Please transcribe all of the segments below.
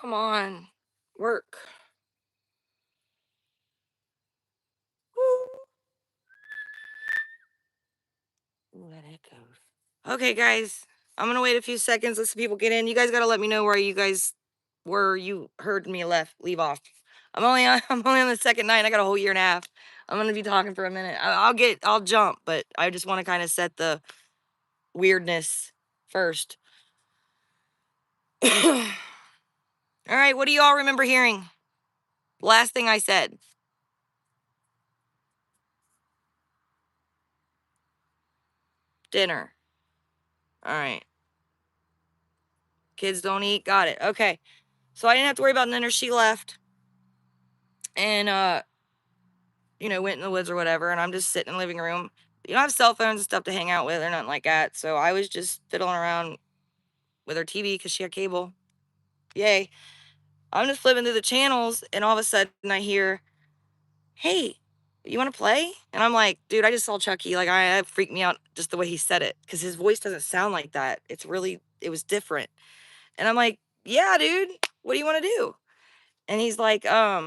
Come on. Work. Woo. Ooh, that echoes. Okay, guys. I'm gonna wait a few seconds, let some people get in. You guys gotta let me know where you heard me leave off. I'm only on the second night. I got a whole year and a half. I'm gonna be talking for a minute. I'll jump, but I just want to kind of set the weirdness first. All right, what do you all remember hearing? Last thing I said. Dinner. All right. Kids don't eat. Got it. Okay. So I didn't have to worry about dinner. She left and went in the woods or whatever, and I'm just sitting in the living room. You don't have cell phones and stuff to hang out with or nothing like that. So I was just fiddling around with her TV because she had cable. Yay. I'm just flipping through the channels, and all of a sudden I hear, "Hey, you want to play?" And I'm like, dude, I just saw Chucky. Like, that freaked me out just the way he said it because his voice doesn't sound like that. It was different. And I'm like, yeah, dude, what do you want to do? And he's like, I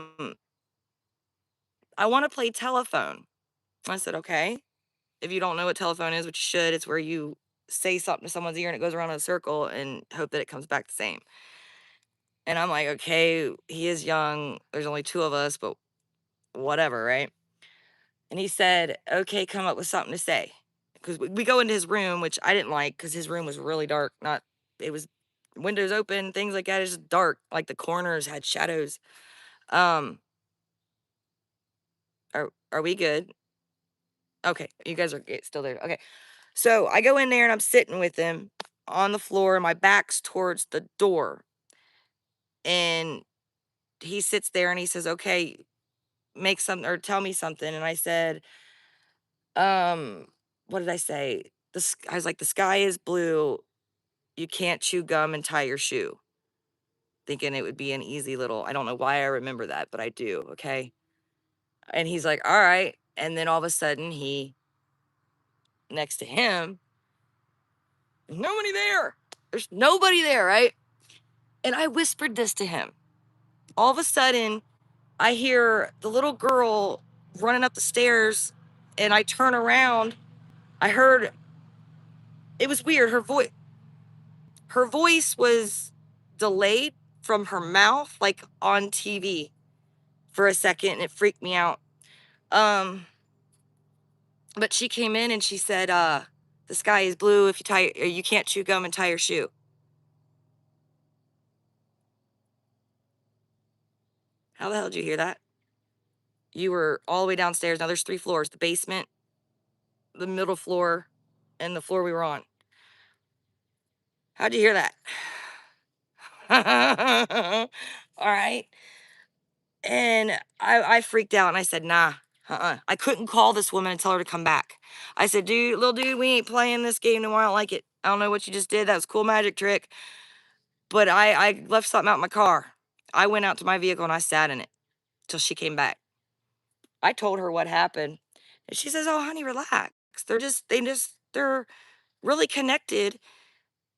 want to play telephone. I said, okay. If you don't know what telephone is, which you should, it's where you say something to someone's ear and it goes around in a circle and hope that it comes back the same. And I'm like, okay, he is young. There's only two of us, but whatever, right? And he said, okay, come up with something to say. Because we go into his room, which I didn't like because his room was really dark. It was windows open, things like that. It's just dark. Like the corners had shadows. Um, are we good? Okay, you guys are still there. Okay. So I go in there and I'm sitting with him on the floor, and my back's towards the door. And he sits there and he says, okay, make something or tell me something. And I said, what did I say? I was like, the sky is blue. You can't chew gum and tie your shoe. Thinking it would be an easy little, I don't know why I remember that, but I do. Okay. And he's like, all right. And then all of a sudden, next to him, there's nobody there. There's nobody there. Right. And I whispered this to him. All of a sudden, I hear the little girl running up the stairs, and I turn around. I heard it was weird. Her voice was delayed from her mouth, like on TV for a second, and it freaked me out. Um, but she came in and she said, "The sky is blue. If you can't chew gum and tie your shoe." How the hell did you hear that? You were all the way downstairs. Now there's three floors: the basement, the middle floor, and the floor we were on. How'd you hear that? All right. And I freaked out and I said, nah, I couldn't call this woman and tell her to come back. I said, dude, little dude, we ain't playing this game no more. I don't like it. I don't know what you just did. That was a cool magic trick. But I left something out in my car. I went out to my vehicle and I sat in it till she came back. I told her what happened. And she says, oh, honey, relax. They're really connected.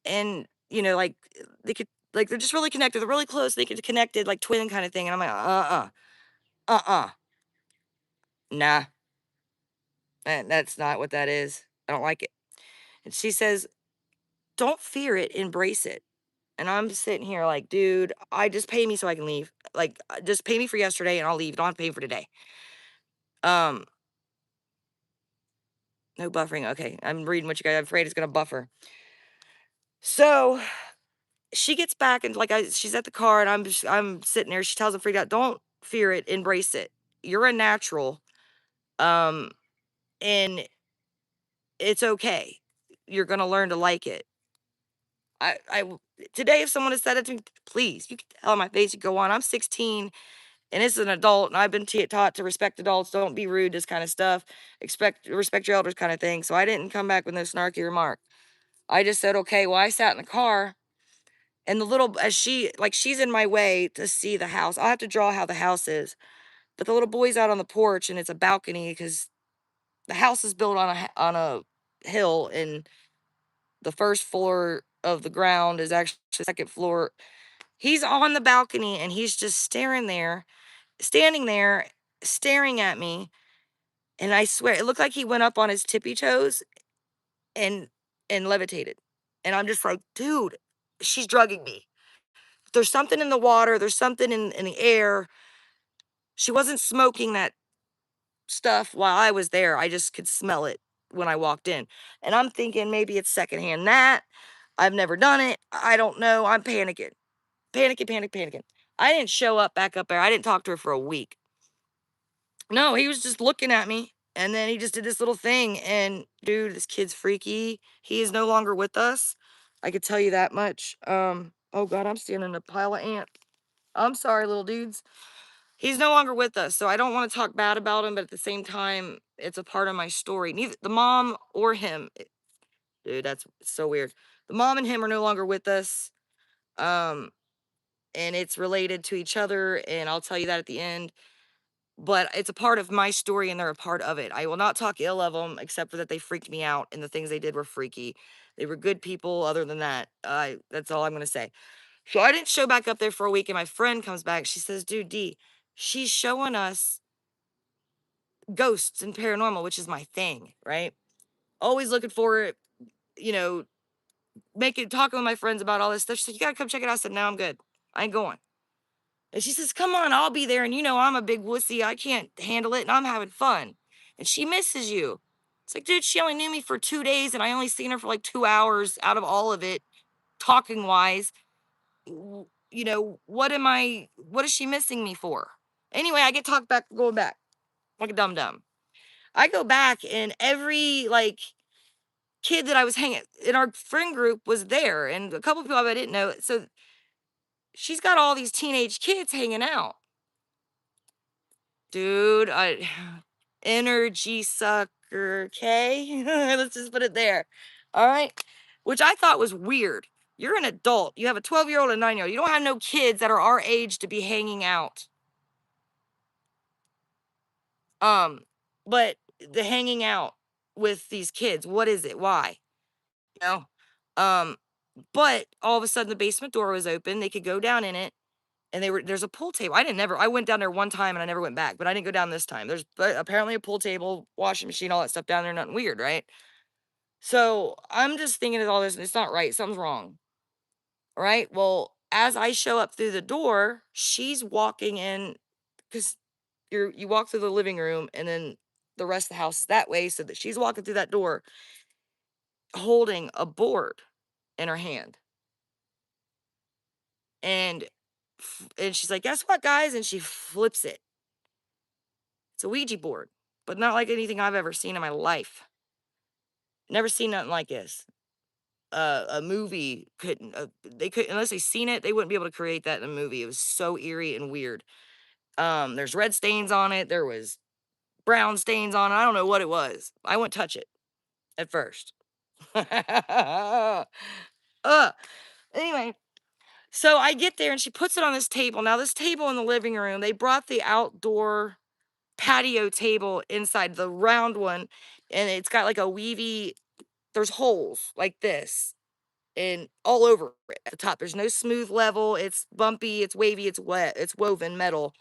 And, like they're just really connected. They're really close. They get connected like twin kind of thing. And I'm like, uh-uh, nah, that's not what that is. I don't like it. And she says, don't fear it, embrace it. And I'm sitting here like, dude, I just pay me so I can leave. Like, just pay me for yesterday and I'll leave. Don't have to pay for today. Um, no buffering. Okay, I'm reading what you guys. I'm afraid it's gonna buffer. So she gets back and she's at the car and I'm sitting there. She tells him, freaked out, don't fear it, embrace it. You're a natural. Um, and it's okay. You're gonna learn to like it. Today, if someone had said it to me, please, you can tell on my face, you go on. I'm 16 and it's an adult, and I've been taught to respect adults, don't be rude, this kind of stuff, respect your elders, kind of thing. So I didn't come back with no snarky remark. I just said, okay. Well, I sat in the car, and the little as she's in my way to see the house. I'll have to draw how the house is, but the little boy's out on the porch, and it's a balcony because the house is built on a hill, and the first floor of the ground is actually the second floor. He's on the balcony and he's just standing there, staring at me. And I swear, it looked like he went up on his tippy toes and levitated. And I'm just like, dude, she's drugging me. There's something in the water, there's something in the air. She wasn't smoking that stuff while I was there. I just could smell it when I walked in. And I'm thinking maybe it's secondhand that. I've never done it. I don't know. I'm panicking. Panicking. I didn't show up back up there. I didn't talk to her for a week. No, he was just looking at me. And then he just did this little thing. And dude, this kid's freaky. He is no longer with us. I could tell you that much. Oh God, I'm standing in a pile of ants. I'm sorry, little dudes. He's no longer with us, so I don't want to talk bad about him, but at the same time, it's a part of my story. Neither the mom or him, dude, that's so weird. The mom and him are no longer with us. Um, and it's related to each other, and I'll tell you that at the end. But it's a part of my story, and they're a part of it. I will not talk ill of them, except for that they freaked me out, and the things they did were freaky. They were good people. Other than that, that's all I'm gonna say. So I didn't show back up there for a week, and my friend comes back. She says, "Dude, D, she's showing us ghosts and paranormal," which is my thing, right? Always looking for it, you know, talking with my friends about all this stuff. She said, "You gotta come check it out." I said, "No, I'm good. I ain't going." And she says, "Come on, I'll be there." And I'm a big wussy. I can't handle it, and I'm having fun. And she misses you. It's like, dude, she only knew me for 2 days, and I only seen her for like 2 hours out of all of it, talking wise. What is she missing me for? Anyway, I get talked back, going back like a dum dum. I go back, and every like kid that I was hanging in our friend group was there, and a couple people I didn't know. So she's got all these teenage kids hanging out. Dude, energy sucker, okay? Let's just put it there. All right. Which I thought was weird. You're an adult. You have a 12-year-old and a 9-year-old. You don't have no kids that are our age to be hanging out. But the hanging out with these kids, what is it? Why? You know? Um, but all of a sudden the basement door was open. They could go down in it, and there's a pool table. I went down there one time and I never went back, but I didn't go down this time. There's apparently a pool table, washing machine, all that stuff down there, nothing weird, right? So I'm just thinking of all this, and it's not right. Something's wrong. Right? Well, as I show up through the door, she's walking in, because you walk through the living room and then the rest of the house is that way, so that she's walking through that door holding a board in her hand. And she's like, "Guess what, guys?" And she flips it. It's a Ouija board, but not like anything I've ever seen in my life. Never seen nothing like this. A movie couldn't, they could, unless they seen it, they wouldn't be able to create that in a movie. It was so eerie and weird. There's red stains on it. There was brown stains on it. I don't know what it was. I wouldn't touch it at first. uh, anyway, so I get there and she puts it on this table. Now, this table in the living room, they brought the outdoor patio table inside, the round one, and it's got like a weavy, there's holes like this and all over it at the top. There's no smooth level. It's bumpy, it's wavy, it's wet, it's woven metal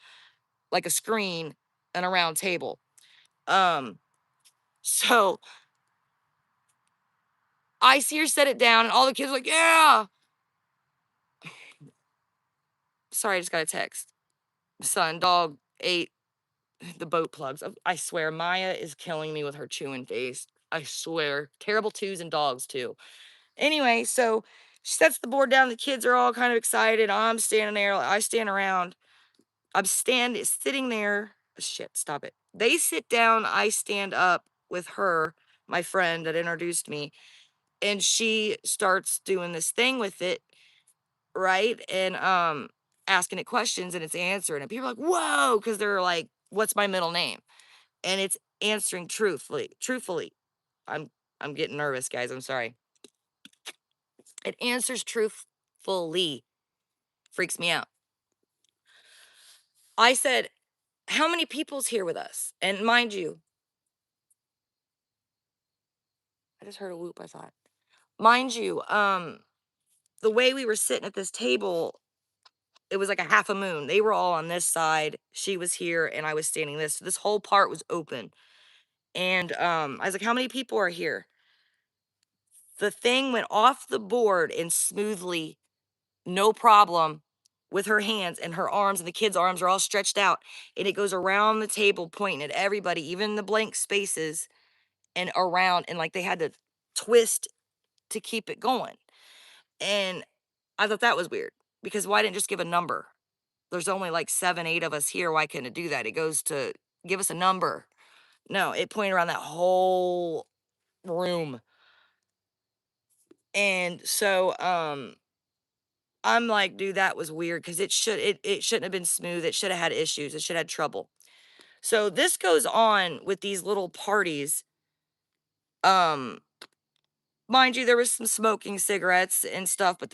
like a screen and a round table. Um, so I see her set it down, and all the kids are like, "Yeah." Sorry, I just got a text. Son, dog ate the boat plugs. I swear, Maya is killing me with her chewing face. I swear. Terrible twos and dogs, too. Anyway, so she sets the board down. The kids are all kind of excited. I'm standing there. I stand around. Sitting there. Shit, stop it. They sit down. I stand up with her, my friend that introduced me, and she starts doing this thing with it, right? And asking it questions, and it's answering. And people are like, "Whoa," because they're like, "What's my middle name?" And it's answering truthfully. Truthfully. I'm I'm getting nervous, guys. I'm sorry. It answers truthfully. Freaks me out. I said, "How many people's here with us?" And mind you, I just heard a whoop, I thought. Mind you, the way we were sitting at this table, it was like a half a moon. They were all on this side. She was here and I was standing this. This whole part was open. And I was like, how many people are here? The thing went off the board and smoothly, no problem, with her hands and her arms, and the kids' arms are all stretched out. And it goes around the table, pointing at everybody, even the blank spaces, and around. And like they had to twist to keep it going. And I thought that was weird because why didn't it just give a number? There's only like 7, 8 of us here. Why couldn't it do that? It goes to give us a number. No, it pointed around that whole room. And so I'm like, dude, that was weird because it shouldn't have been smooth. It should have had issues. It should have had trouble. So this goes on with these little parties. Um, mind you, there was some smoking cigarettes and stuff, but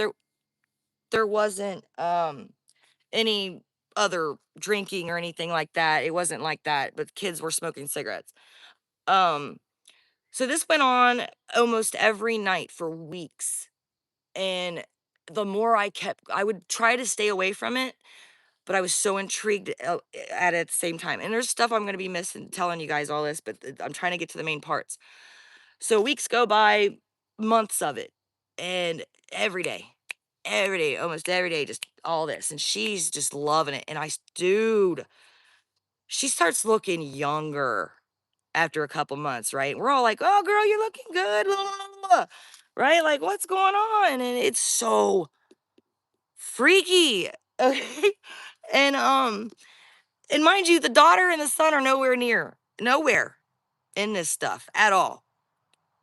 there wasn't any other drinking or anything like that. It wasn't like that, but kids were smoking cigarettes. Um, so this went on almost every night for weeks. And the more I would try to stay away from it, but I was so intrigued at it at the same time. And there's stuff I'm going to be missing telling you guys all this, but I'm trying to get to the main parts. So weeks go by, months of it, and every day, almost every day, just all this. And she's just loving it. And dude, she starts looking younger after a couple months, right? We're all like, oh, girl, you're looking good. La, la, la, la," right? Like, what's going on? And it's so freaky. Okay. And and mind you, the daughter and the son are nowhere in this stuff at all.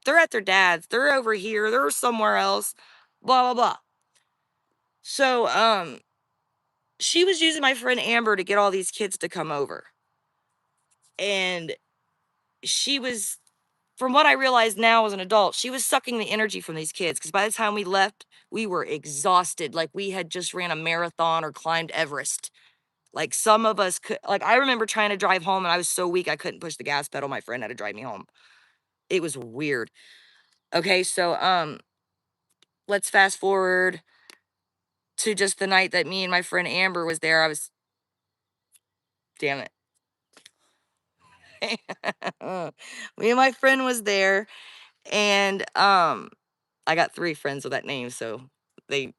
They're at their dad's, they're over here, they're somewhere else, blah blah blah. So she was using my friend Amber to get all these kids to come over. And she was, from what I realize now as an adult, she was sucking the energy from these kids because by the time we left, we were exhausted, like we had just ran a marathon or climbed Everest. Like some of us could, like I remember trying to drive home and I was so weak I couldn't push the gas pedal. My friend had to drive me home. It was weird. Okay, so let's fast forward to just the night that me and my friend Amber was there. I was, damn it. Me and my friend was there, and I got 3 friends with that name, so they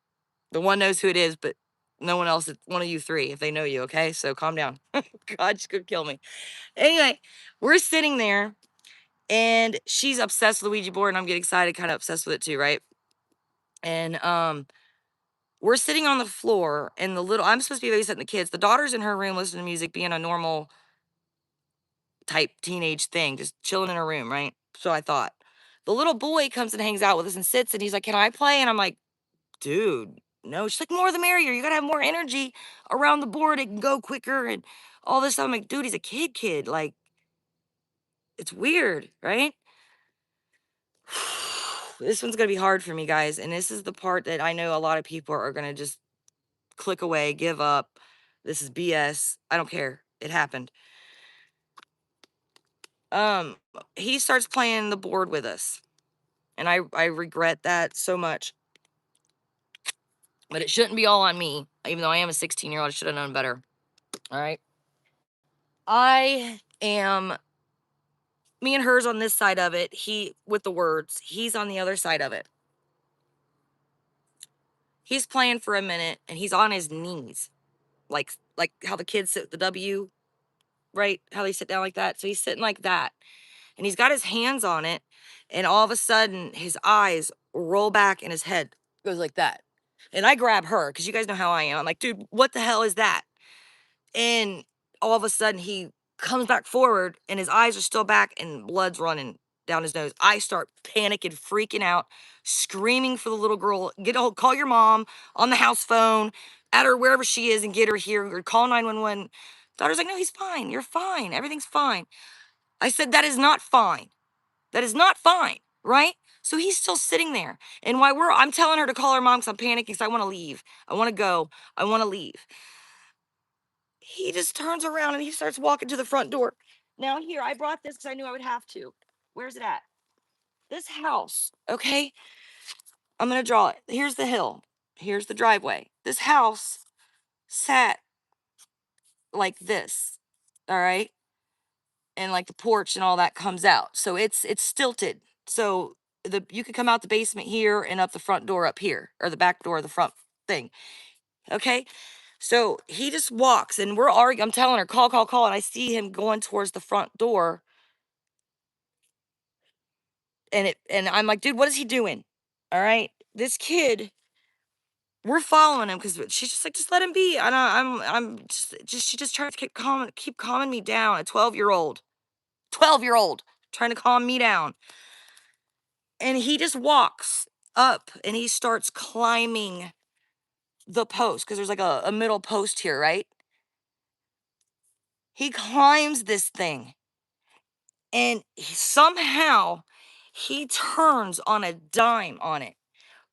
the one knows who it is, but no one else, it's one of you 3 if they know you, okay? So calm down. God, she could kill me. Anyway, we're sitting there and she's obsessed with the Ouija board and I'm getting excited, kind of obsessed with it too, right? And we're sitting on the floor and I'm supposed to be babysitting the kids. The daughter's in her room listening to music, being a normal type teenage thing, just chilling in her room, right? So I thought. The little boy comes and hangs out with us and sits and he's like, "Can I play?" And I'm like, "Dude, no." She's like, "More the merrier. You gotta have more energy around the board. It can go quicker and all this stuff." I'm like, "Dude, he's a kid. Like, it's weird, right?" This one's gonna be hard for me, guys. And this is the part that I know a lot of people are gonna just click away, give up. This is BS. I don't care. It happened. Um, he starts playing the board with us. And I regret that so much. But it shouldn't be all on me. Even though I am a 16-year-old, I should have known better. All right. I am, me and her's on this side of it. He with the words. He's on the other side of it. He's playing for a minute and he's on his knees. Like how the kids sit with the W, right? How they sit down like that. So he's sitting like that. And he's got his hands on it. And all of a sudden his eyes roll back and his head goes like that. And I grab her because you guys know how I am. I'm like, dude, what the hell is that? And all of a sudden he comes back forward and his eyes are still back and blood's running down his nose. I start panicking, freaking out, screaming for the little girl, call your mom on the house phone, at her wherever she is and get her here, or call 911. Daughter's like, "No, he's fine. You're fine. Everything's fine." I said, "That is not fine. That is not fine, right?" So he's still sitting there. And I'm telling her to call her mom because I'm panicking because I want to leave. I want to go. I want to leave. He just turns around and he starts walking to the front door. Now, here, I brought this because I knew I would have to. Where's it at? This house, okay? I'm going to draw it. Here's the hill. Here's the driveway. This house sat like this, all right? And like the porch and all that comes out. So it's stilted. So you could come out the basement here and up the front door up here, or the back door of the front thing. Okay. So he just walks and we're arguing. I'm telling her, call, call, call. And I see him going towards the front door. And I'm like, dude, what is he doing? All right. This kid, we're following him because she's just like, just let him be. And I'm just she just tries to keep calming me down. A 12-year old trying to calm me down. And he just walks up and he starts climbing the post because there's like a middle post here, right? He climbs this thing and somehow he turns on a dime on it,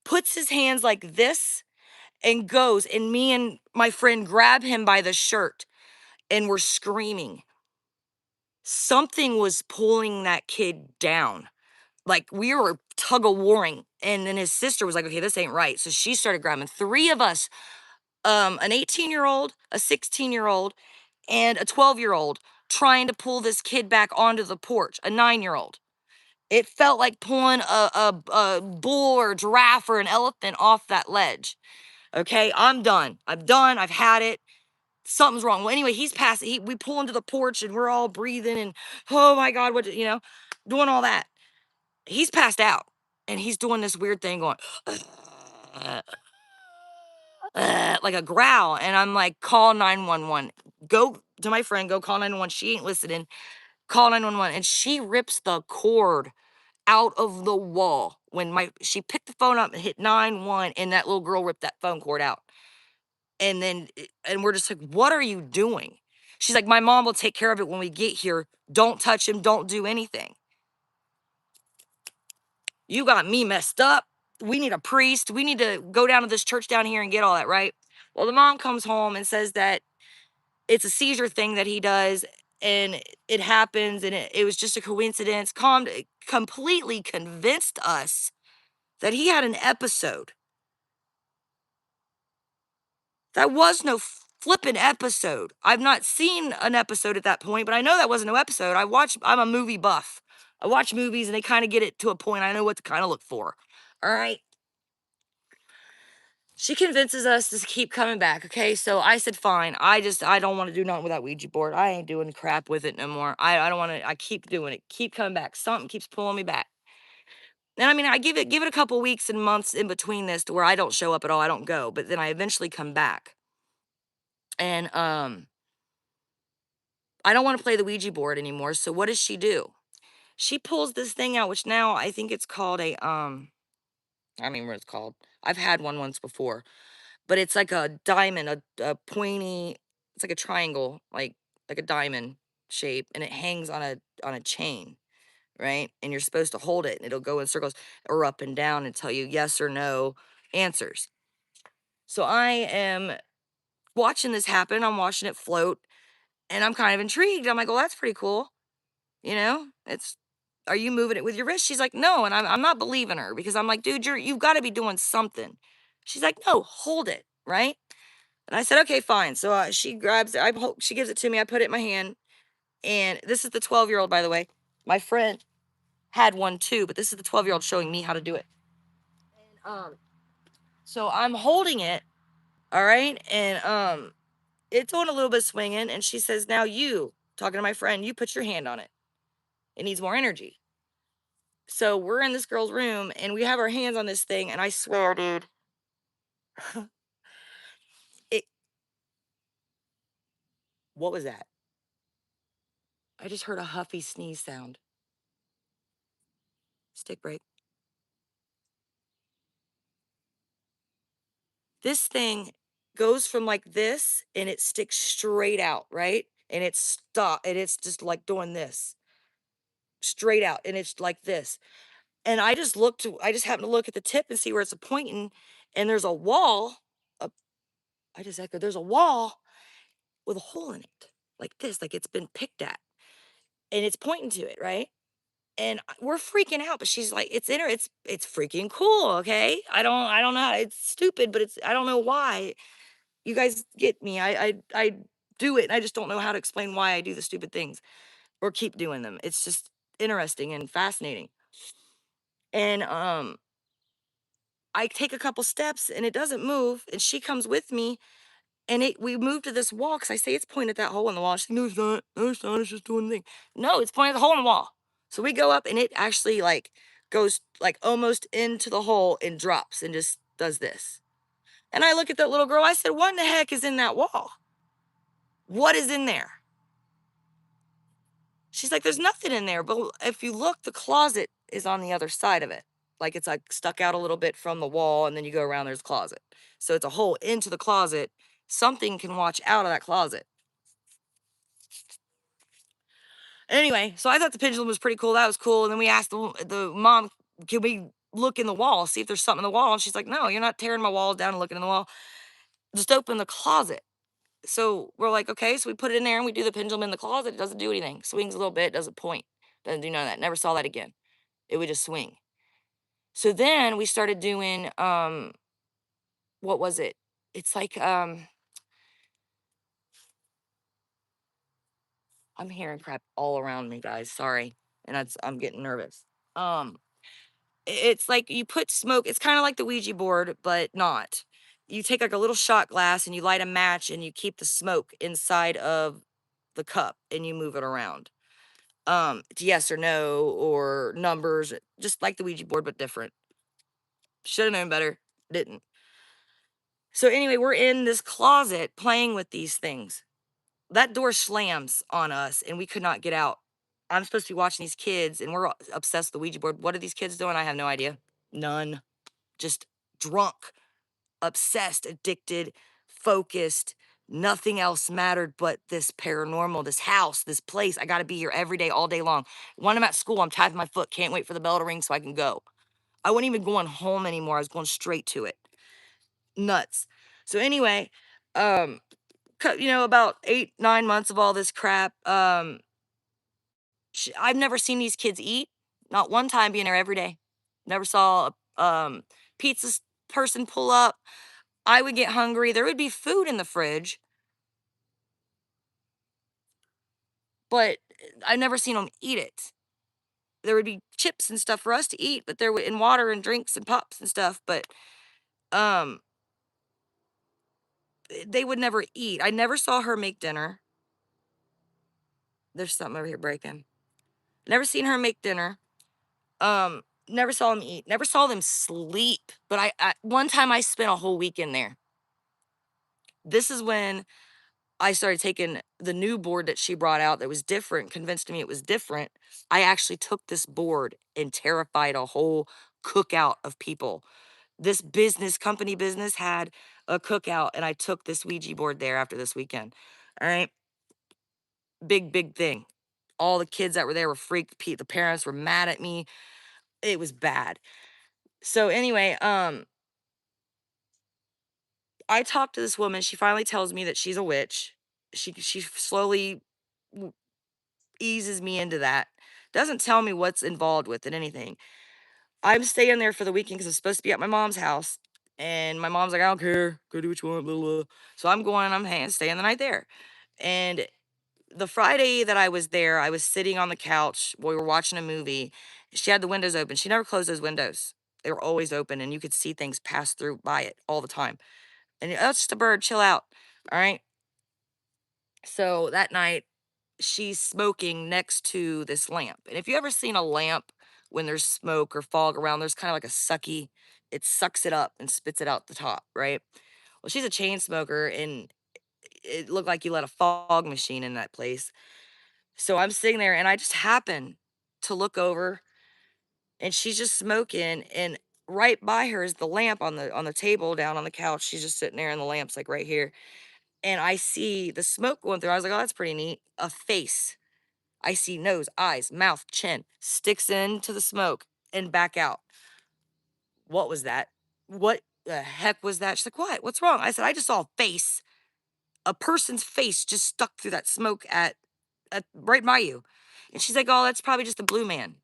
puts his hands like this and goes. And me and my friend grab him by the shirt and we're screaming. Something was pulling that kid down. Like we were tug of warring. And then his sister was like, okay, this ain't right. So she started grabbing three of us, an 18-year-old, a 16-year-old, and a 12-year-old, trying to pull this kid back onto the porch, a 9-year-old. It felt like pulling a bull or a giraffe or an elephant off that ledge. Okay, I'm done. I'm done. I've had it. Something's wrong. Well, anyway, he's past. We pull into the porch and we're all breathing and, oh my God, doing all that. He's passed out and he's doing this weird thing going, like a growl. And I'm like, call 911. Go to my friend, go call 911. She ain't listening. Call 911. And she rips the cord out of the wall. She picked the phone up and hit 911, and that little girl ripped that phone cord out. And we're just like, what are you doing? She's like, my mom will take care of it when we get here. Don't touch him. Don't do anything. You got me messed up. We need a priest. We need to go down to this church down here and get all that, right? Well, the mom comes home and says that it's a seizure thing that he does and it happens and it was just a coincidence. Completely convinced us that he had an episode. That was no flippin' episode. I've not seen an episode at that point, but I know that wasn't no episode. I'm a movie buff. I watch movies and they kind of get it to a point. I know what to kind of look for. All right. She convinces us to keep coming back. Okay. So I said, fine. I don't want to do nothing with that Ouija board. I ain't doing crap with it no more. I don't want to, I keep doing it. Keep coming back. Something keeps pulling me back. And I mean, I give it a couple weeks and months in between this to where I don't show up at all. I don't go, but then I eventually come back. And I don't want to play the Ouija board anymore. So what does she do? She pulls this thing out, which now I think it's called I don't even know what it's called. I've had one once before, but it's like a diamond, a pointy, it's like a triangle, like a diamond shape, and it hangs on a chain, right? And you're supposed to hold it and it'll go in circles or up and down and tell you yes or no answers. So I am watching this happen. I'm watching it float and I'm kind of intrigued. I'm like, well, that's pretty cool. Are you moving it with your wrist? She's like, no. And I'm not believing her because I'm like, dude, you've got to be doing something. She's like, no, hold it. Right. And I said, okay, fine. So she grabs it. She gives it to me. I put it in my hand. And this is the 12-year-old, by the way. My friend had one too, but this is the 12-year-old showing me how to do it. And so I'm holding it. All right. And it's doing a little bit of swinging. And she says, now you, talking to my friend, you put your hand on it. It needs more energy. So we're in this girl's room and we have our hands on this thing. And I swear, dude, it, what was that? I just heard a huffy sneeze sound. Stick break. This thing goes from like this and it sticks straight out, right? And it's just like doing this straight out and it's like this. And I just happened to look at the tip and see where it's pointing and there's a wall. uh, I just echoed, there's a wall with a hole in it like this, like it's been picked at and it's pointing to it, right? And we're freaking out, but she's like, it's in her, it's freaking cool, okay? I don't know, it's stupid, but I don't know why. You guys get me. I do it, and I just don't know how to explain why I do the stupid things or keep doing them. It's just interesting and fascinating. And I take a couple steps and it doesn't move, and she comes with me, and we move to this wall because I say it's pointed at that hole in the wall. She's like, no, it's not. No, it's not. It's just doing the thing. No, it's pointing at the hole in the wall. So we go up, and it actually like goes like almost into the hole and drops and just does this. And I look at that little girl. I said, what in the heck is in that wall? What is in there? She's like, there's nothing in there. But if you look, the closet is on the other side of it. Like it's like stuck out a little bit from the wall, and then you go around, there's a closet. So it's a hole into the closet. Something can watch out of that closet. Anyway, so I thought the pendulum was pretty cool. That was cool. And then we asked the mom, can we look in the wall, see if there's something in the wall? And she's like, no, you're not tearing my walls down and looking in the wall. Just open the closet. So we're like, okay. So we put it in there and we do the pendulum in the closet. It doesn't do anything. Swings a little bit, doesn't point. Doesn't do none of that. Never saw that again. It would just swing. So then we started doing, what was it? It's like, I'm hearing crap all around me, guys. Sorry. And I'm getting nervous. Um, it's like you put smoke, it's kind of like the Ouija board, but not. You take like a little shot glass and you light a match and you keep the smoke inside of the cup and you move it around. It's yes or no or numbers, just like the Ouija board, but different. Should have known better, didn't. So anyway, we're in this closet playing with these things. That door slams on us and we could not get out. I'm supposed to be watching these kids and we're obsessed with the Ouija board. What are these kids doing? I have no idea. None. Just drunk, obsessed, addicted, focused. Nothing else mattered but this paranormal, this house, this place. I got to be here every day, all day long. When I'm at school, I'm tapping my foot. Can't wait for the bell to ring so I can go. I wasn't even going home anymore. I was going straight to it. Nuts. So anyway, um, about 8, 9 months of all this crap. I've never seen these kids eat. Not one time being there every day. Never saw a pizza person pull up. I would get hungry. There would be food in the fridge, but I've never seen them eat it. There would be chips and stuff for us to eat, but there would and water and drinks and pops and stuff, but um they would never eat. I never saw her make dinner. There's something over here breaking. Never seen her make dinner. Never saw them eat. Never saw them sleep. But I one time I spent a whole weekend there. This is when I started taking the new board that she brought out that was different, convinced me it was different. I actually took this board and terrified a whole cookout of people. This company business had a cookout, and I took this Ouija board there after this weekend. All right. Big, big thing. All the kids that were there were freaked. The parents were mad at me. It was bad. So anyway, I talked to this woman. She finally tells me that she's a witch. She slowly eases me into that. Doesn't tell me what's involved with it, anything. I'm staying there for the weekend because I'm supposed to be at my mom's house. And my mom's like, I don't care. Go do what you want, blah, blah. So I'm going, staying the night there. And the Friday that I was there, I was sitting on the couch. We were watching a movie. She had the windows open. She never closed those windows. They were always open, and you could see things pass through by it all the time. And oh, it's just a bird. Chill out. All right. So that night, she's smoking next to this lamp. And if you ever seen a lamp when there's smoke or fog around, there's kind of like a sucky, it sucks it up and spits it out the top, right? Well, she's a chain smoker and it looked like you let a fog machine in that place. So I'm sitting there and I just happen to look over and she's just smoking and right by her is the lamp on the table down on the couch. She's just sitting there and the lamp's like right here. And I see the smoke going through. I was like, oh, that's pretty neat. A face. I see nose, eyes, mouth, chin, sticks into the smoke and back out. What was that? What the heck was that? She's like, what? What's wrong? I said, I just saw a face. A person's face just stuck through that smoke at right by you. And she's like, oh, that's probably just the blue man.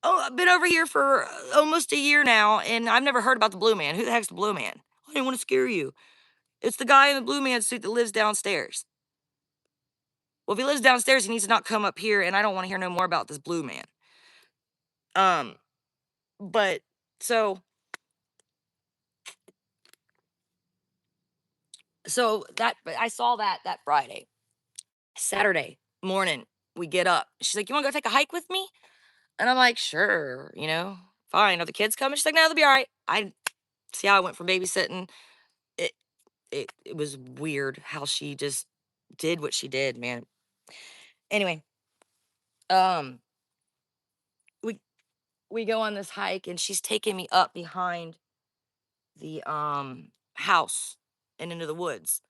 Oh, I've been over here for almost a year now, and I've never heard about the blue man. Who the heck's the blue man? I didn't want to scare you. It's the guy in the blue man suit that lives downstairs. Well, if he lives downstairs, he needs to not come up here, and I don't want to hear no more about this blue man. Um, but so but I saw that Friday. Saturday morning, we get up. She's like, "You want to go take a hike with me?" And I'm like, "Sure, fine. Are the kids coming?" She's like, "No, they'll be all right." I see how I went from babysitting. It it was weird how she just did what she did, man. Anyway, um, we we go on this hike, and she's taking me up behind the house and into the woods.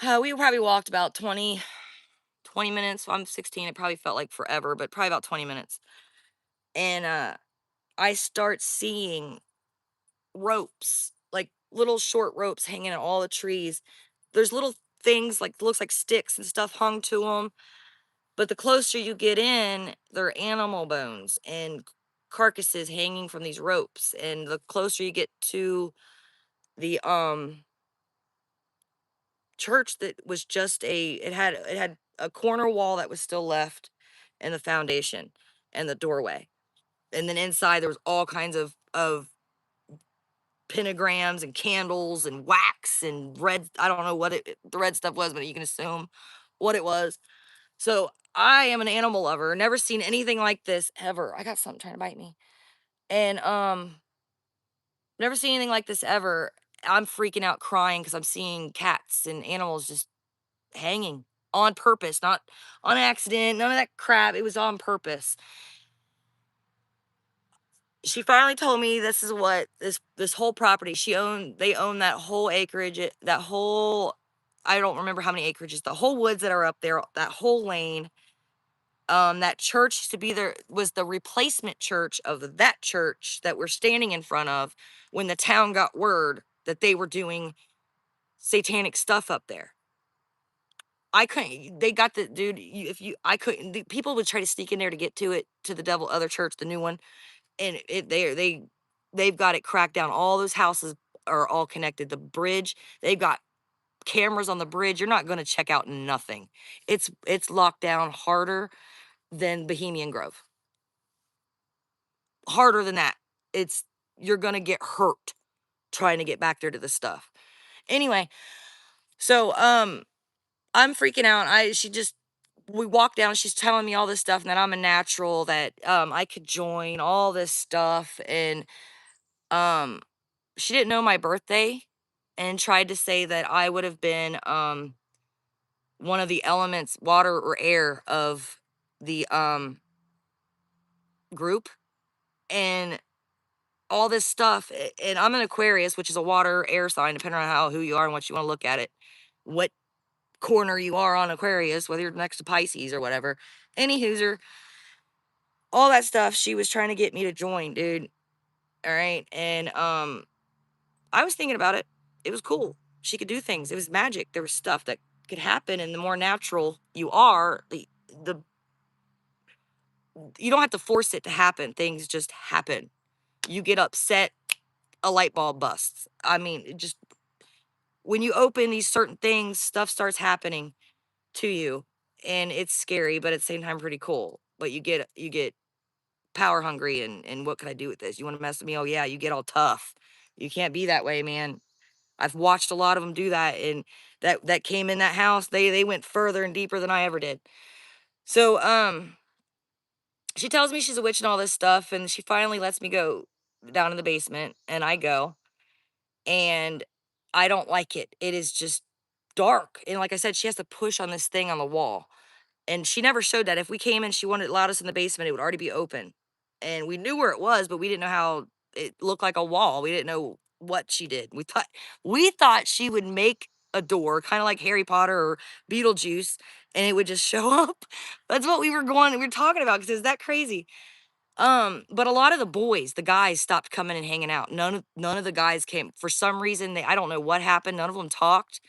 We probably walked about 20 minutes. I'm 16. It probably felt like forever, but probably about 20 minutes. And I start seeing ropes, like little short ropes hanging in all the trees. There's little things like looks like sticks and stuff hung to them. But the closer you get in, they're animal bones and carcasses hanging from these ropes. And the closer you get to the church, that was just it had a corner wall that was still left, and the foundation and the doorway. And then inside there was all kinds of pentagrams and candles and wax and red. I don't know what the red stuff was, but you can assume what it was. So I am an animal lover. Never seen anything like this ever. I got something trying to bite me. And never seen anything like this ever. I'm freaking out crying because I'm seeing cats and animals just hanging on purpose, not on accident, none of that crap. It was on purpose. She finally told me this is what this whole property they own that whole acreage, that whole, I don't remember how many acreages, the whole woods that are up there, that whole lane. That church used to be there, was the replacement church of that church that we're standing in front of when the town got word that they were doing satanic stuff up there. I couldn't. They got the dude. If you, I couldn't. People would try to sneak in there to get to it, to the devil other church, the new one, and they've got it cracked down. All those houses are all connected. The bridge, they've got cameras on the bridge. You're not going to check out nothing. It's locked down harder than Bohemian Grove. Harder than that. It's You're going to get hurt trying to get back there to the stuff. Anyway, so I'm freaking out. We walk down, she's telling me all this stuff and that I'm a natural, that I could join all this stuff. And um she didn't know my birthday and tried to say that I would have been one of the elements, water or air, of the group, and all this stuff. And I'm an Aquarius, which is a water air sign, depending on who you are and what you want to look at it, what corner you are on Aquarius, whether you're next to Pisces or whatever. Any hooser, all that stuff she was trying to get me to join, dude. All right. And I was thinking about it. It was cool. She could do things. It was magic. There was stuff that could happen, and the more natural you are, the you don't have to force it to happen. Things just happen. You get upset, a light bulb busts. I mean, it just, when you open these certain things, stuff starts happening to you, and it's scary, but at the same time pretty cool. But you get power hungry, and what can I do with this? You want to mess with me? Oh yeah, you get all tough. You can't be that way, man. I've watched a lot of them do that, and that came in that house. They went further and deeper than I ever did. So she tells me she's a witch and all this stuff, and she finally lets me go down in the basement, and I go, and I don't like it. It is just dark, and like I said, she has to push on this thing on the wall. And she never showed that. If we came and she wanted allowed us in the basement, it would already be open. And we knew where it was, but we didn't know how it looked like a wall. We didn't know what she did. We thought she would make a door, kind of like Harry Potter or Beetlejuice, and it would just show up. That's what we were talking about, because it's that crazy. But a lot of the boys, the guys, stopped coming and hanging out. None of the guys came. For some reason, I don't know what happened. None of them talked.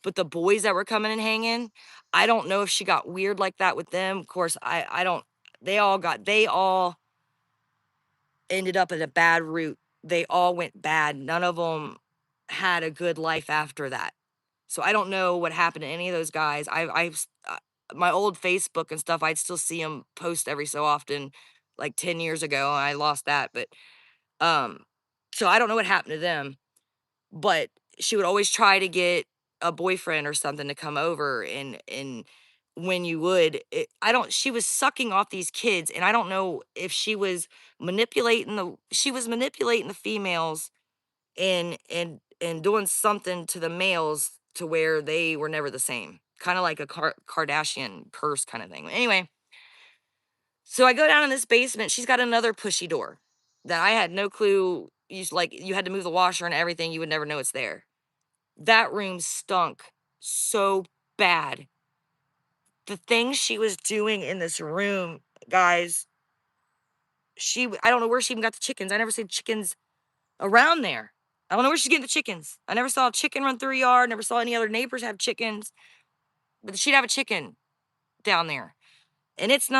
But the boys that were coming and hanging, I don't know if she got weird like that with them. Of course, I don't, they all ended up at a bad route. They all went bad. None of them. had a good life after that. So I don't know what happened to any of those guys. My old Facebook and stuff, I'd still see them post every so often, like 10 years ago. I lost that, but um, so I don't know what happened to them. But she would always try to get a boyfriend or something to come over, and when you would, I don't. She was sucking off these kids, and I don't know if she was manipulating the females and doing something to the males to where they were never the same. Kind of like a Kardashian curse kind of thing. Anyway, so I go down in this basement. She's got another pushy door that I had no clue. You had to move the washer and everything. You would never know it's there. That room stunk so bad. The things she was doing in this room, guys, I don't know where she even got the chickens. I never seen chickens around there. I don't know where she's getting the chickens. I never saw a chicken run through a yard, never saw any other neighbors have chickens, but she'd have a chicken down there. And it's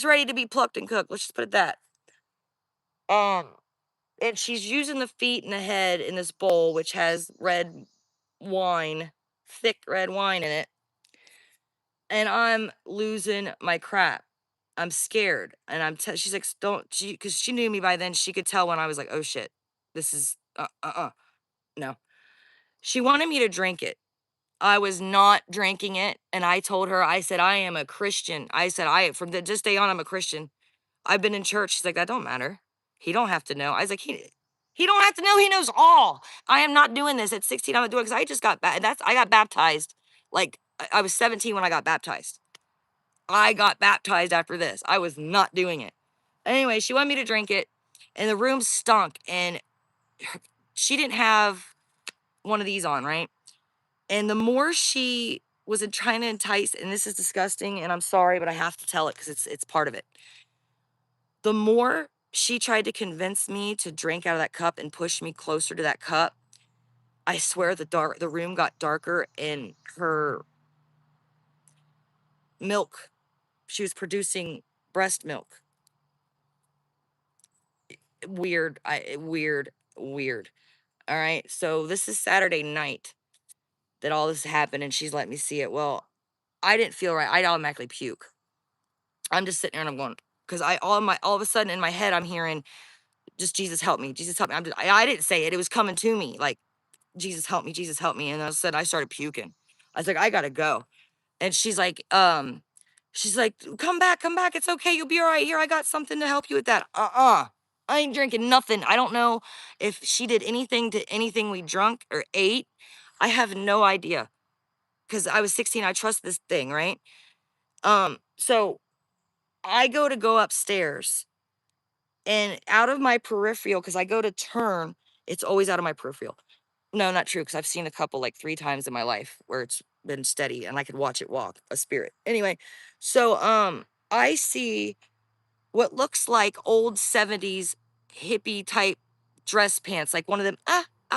ready to be plucked and cooked. Let's just put it that. Um, and she's using the feet and the head in this bowl, which has red wine, thick red wine in it. And I'm losing my crap. I'm scared. And she's like, because she knew me by then. She could tell when I was like, oh shit, this is, no. She wanted me to drink it. I was not drinking it. And I told her, I said, I am a Christian. I said, from this day on, I'm a Christian. I've been in church. She's like, that don't matter. He don't have to know. I was like, he don't have to know. He knows all. I am not doing this at 16. I'm not doing it because I just got I got baptized. Like I was 17 when I got baptized. I got baptized after this. I was not doing it. Anyway, she wanted me to drink it, and the room stunk. And she didn't have one of these on, right? And the more she was trying to entice, and this is disgusting, and I'm sorry, but I have to tell it because it's part of it. The more she tried to convince me to drink out of that cup and push me closer to that cup, I swear the room got darker, and her milk, she was producing breast milk. Weird. All right. So this is Saturday night that all this happened, and she's let me see it. Well, I didn't feel right. I'd automatically puke. I'm just sitting there and I'm going, because all of a sudden in my head I'm hearing, just Jesus help me, Jesus help me. I didn't say it. It was coming to me like, Jesus help me, Jesus help me. And all of a sudden I started puking. I was like, I gotta go. And she's like, come back. It's okay. You'll be all right. Here, I got something to help you with that. I ain't drinking nothing. I don't know if she did anything to anything we drunk or ate. I have no idea. Because I was 16. I trust this thing, right? So I go upstairs, and out of my peripheral, because I go to turn, it's always out of my peripheral. No, not true, because I've seen a couple like 3 times in my life where it's been steady and I could watch it walk, a spirit. Anyway, so I see what looks like old 70s hippie type dress pants, like one of them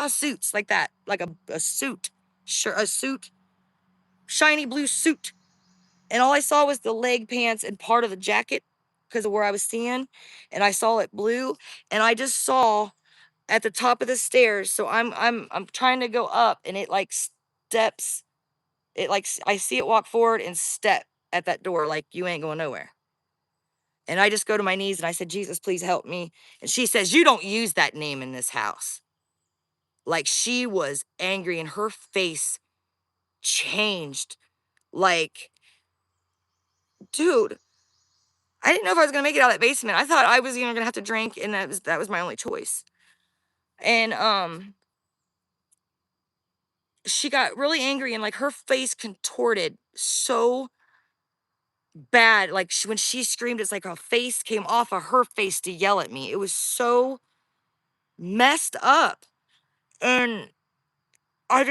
suits like that, like a suit, sure, a suit, shiny blue suit. And all I saw was the leg pants and part of the jacket because of where I was seeing, and I saw it blue, and I just saw at the top of the stairs. So I'm trying to go up, and it like steps. I see it walk forward and step at that door like you ain't going nowhere. And I just go to my knees and I said, Jesus, please help me. And she says, you don't use that name in this house. Like she was angry and her face changed. Like, dude, I didn't know if I was gonna make it out of that basement. I thought I was gonna have to drink, and that was my only choice. And she got really angry, and like her face contorted so bad. Like when she screamed, it's like a face came off of her face to yell at me. It was so messed up. And I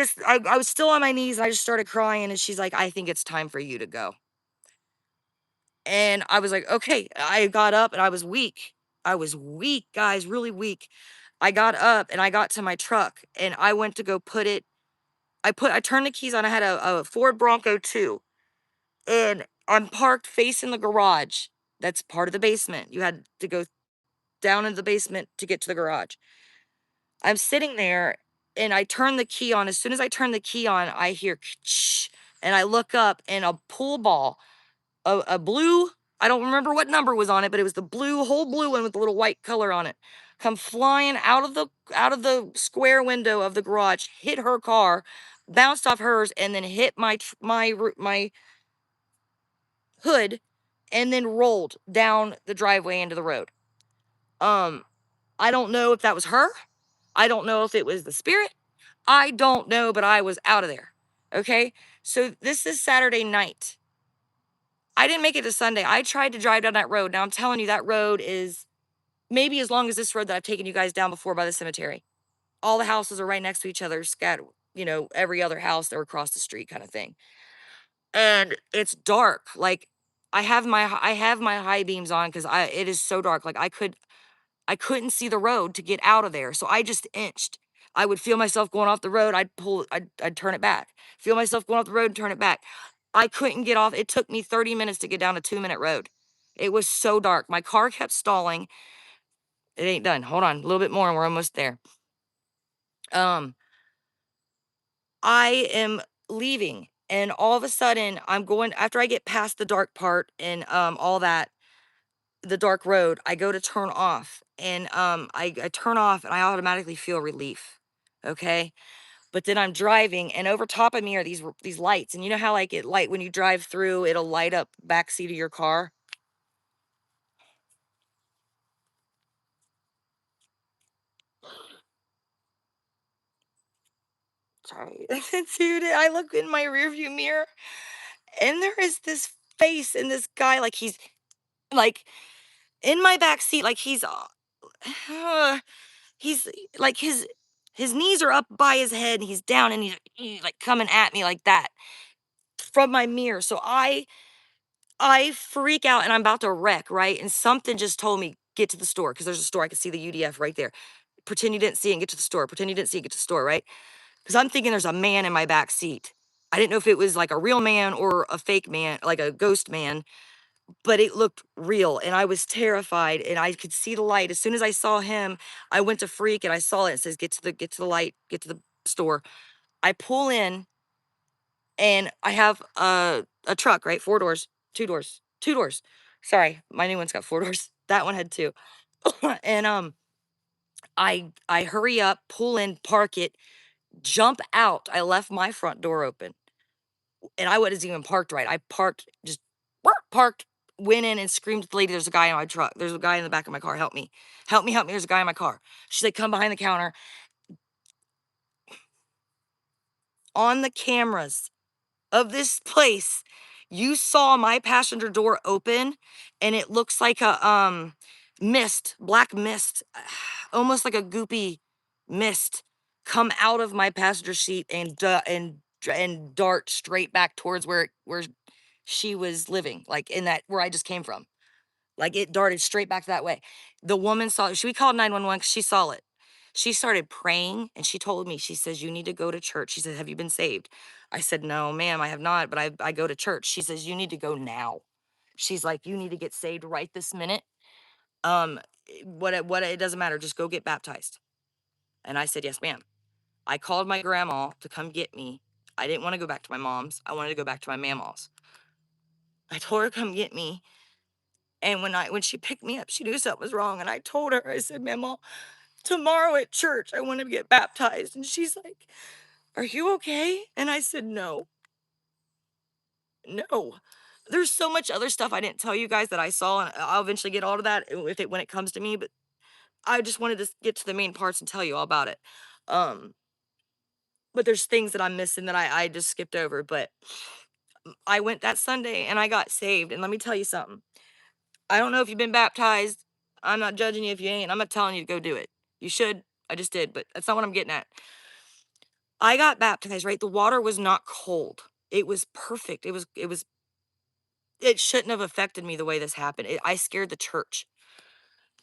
was still on my knees, and I just started crying, and she's like, I think it's time for you to go. And I was like, okay. I got up and I was weak. I was weak, guys, really weak. I got up and I got to my truck, and I went to go put it. I turned the keys on. I had a Ford Bronco 2, and I'm parked facing the garage. That's part of the basement. You had to go down in the basement to get to the garage. I'm sitting there and I turn the key on. As soon as I turn the key on, I hear and I look up and a pool ball, a blue, I don't remember what number was on it, but it was the blue, whole blue one with the little white color on it, come flying out of the square window of the garage, hit her car, bounced off hers, and then hit my hood, and then rolled down the driveway into the road. Um, I don't know if that was her. I don't know if it was the spirit. I don't know, but I was out of there. Okay. So this is Saturday night. I didn't make it to Sunday. I tried to drive down that road. Now I'm telling you, that road is maybe as long as this road that I've taken you guys down before by the cemetery. All the houses are right next to each other, scattered, every other house they're across the street kind of thing. And it's dark. Like I have my high beams on because it is so dark. Like I couldn't see the road to get out of there. So I just inched. I would feel myself going off the road. I'd turn it back. Feel myself going off the road and turn it back. I couldn't get off. It took me 30 minutes to get down a 2-minute road. It was so dark. My car kept stalling. It ain't done. Hold on. A little bit more and we're almost there. Um, I am leaving. And all of a sudden, I'm going after I get past the dark part and all that, the dark road, I go to turn off and I turn off and I automatically feel relief. Okay. But then I'm driving and over top of me are these lights. And you know how like it light when you drive through, it'll light up back seat of your car. Sorry. Dude, I look in my rearview mirror and there is this face and this guy like he's like in my back seat, like he's like his knees are up by his head and he's down and he's like coming at me like that from my mirror. So I freak out and I'm about to wreck, right? And something just told me get to the store because there's a store. I could see the UDF right there. Pretend you didn't see it and get to the store. Pretend you didn't see it, get to the store, right? Because I'm thinking there's a man in my back seat. I didn't know if it was like a real man or a fake man, like a ghost man, but it looked real and I was terrified and I could see the light. As soon as I saw him, I went to freak and I saw it. It says get to the light, get to the store. I pull in and I have a truck, right? 4 doors, 2 doors, 2 doors. Sorry, my new one's got 4 doors. That one had two. And I hurry up, pull in, park it, jump out. I left my front door open, and I wasn't even parked right. I parked just parked, went in and screamed at the lady. There's a guy in my truck. There's a guy in the back of my car. Help me, help me, help me. There's a guy in my car. She's like, come behind the counter. On the cameras of this place, you saw my passenger door open and it looks like a mist, black mist, almost like a goopy mist come out of my passenger seat and dart straight back towards where she was living, like in that where I just came from. Like it darted straight back that way. The woman saw it. We called 911 because she saw it. She started praying and she told me, she says, you need to go to church. She said, have you been saved? I said, no, ma'am, I have not, but I go to church. She says, you need to go now. She's like, you need to get saved right this minute. It doesn't matter. Just go get baptized. And I said, yes, ma'am. I called my grandma to come get me. I didn't want to go back to my mom's. I wanted to go back to my mama's. I told her to come get me. And when she picked me up, she knew something was wrong. And I told her, I said, Mama, tomorrow at church, I want to get baptized. And she's like, are you okay? And I said, no, no. There's so much other stuff I didn't tell you guys that I saw, and I'll eventually get all of that when it comes to me. But I just wanted to get to the main parts and tell you all about it. Um, but there's things that I'm missing that I just skipped over. But I went that Sunday and I got saved. And let me tell you something. I don't know if you've been baptized. I'm not judging you if you ain't. I'm not telling you to go do it. You should. I just did, but that's not what I'm getting at. I got baptized, right? The water was not cold. It was perfect. It shouldn't have affected me the way this happened. I scared the church.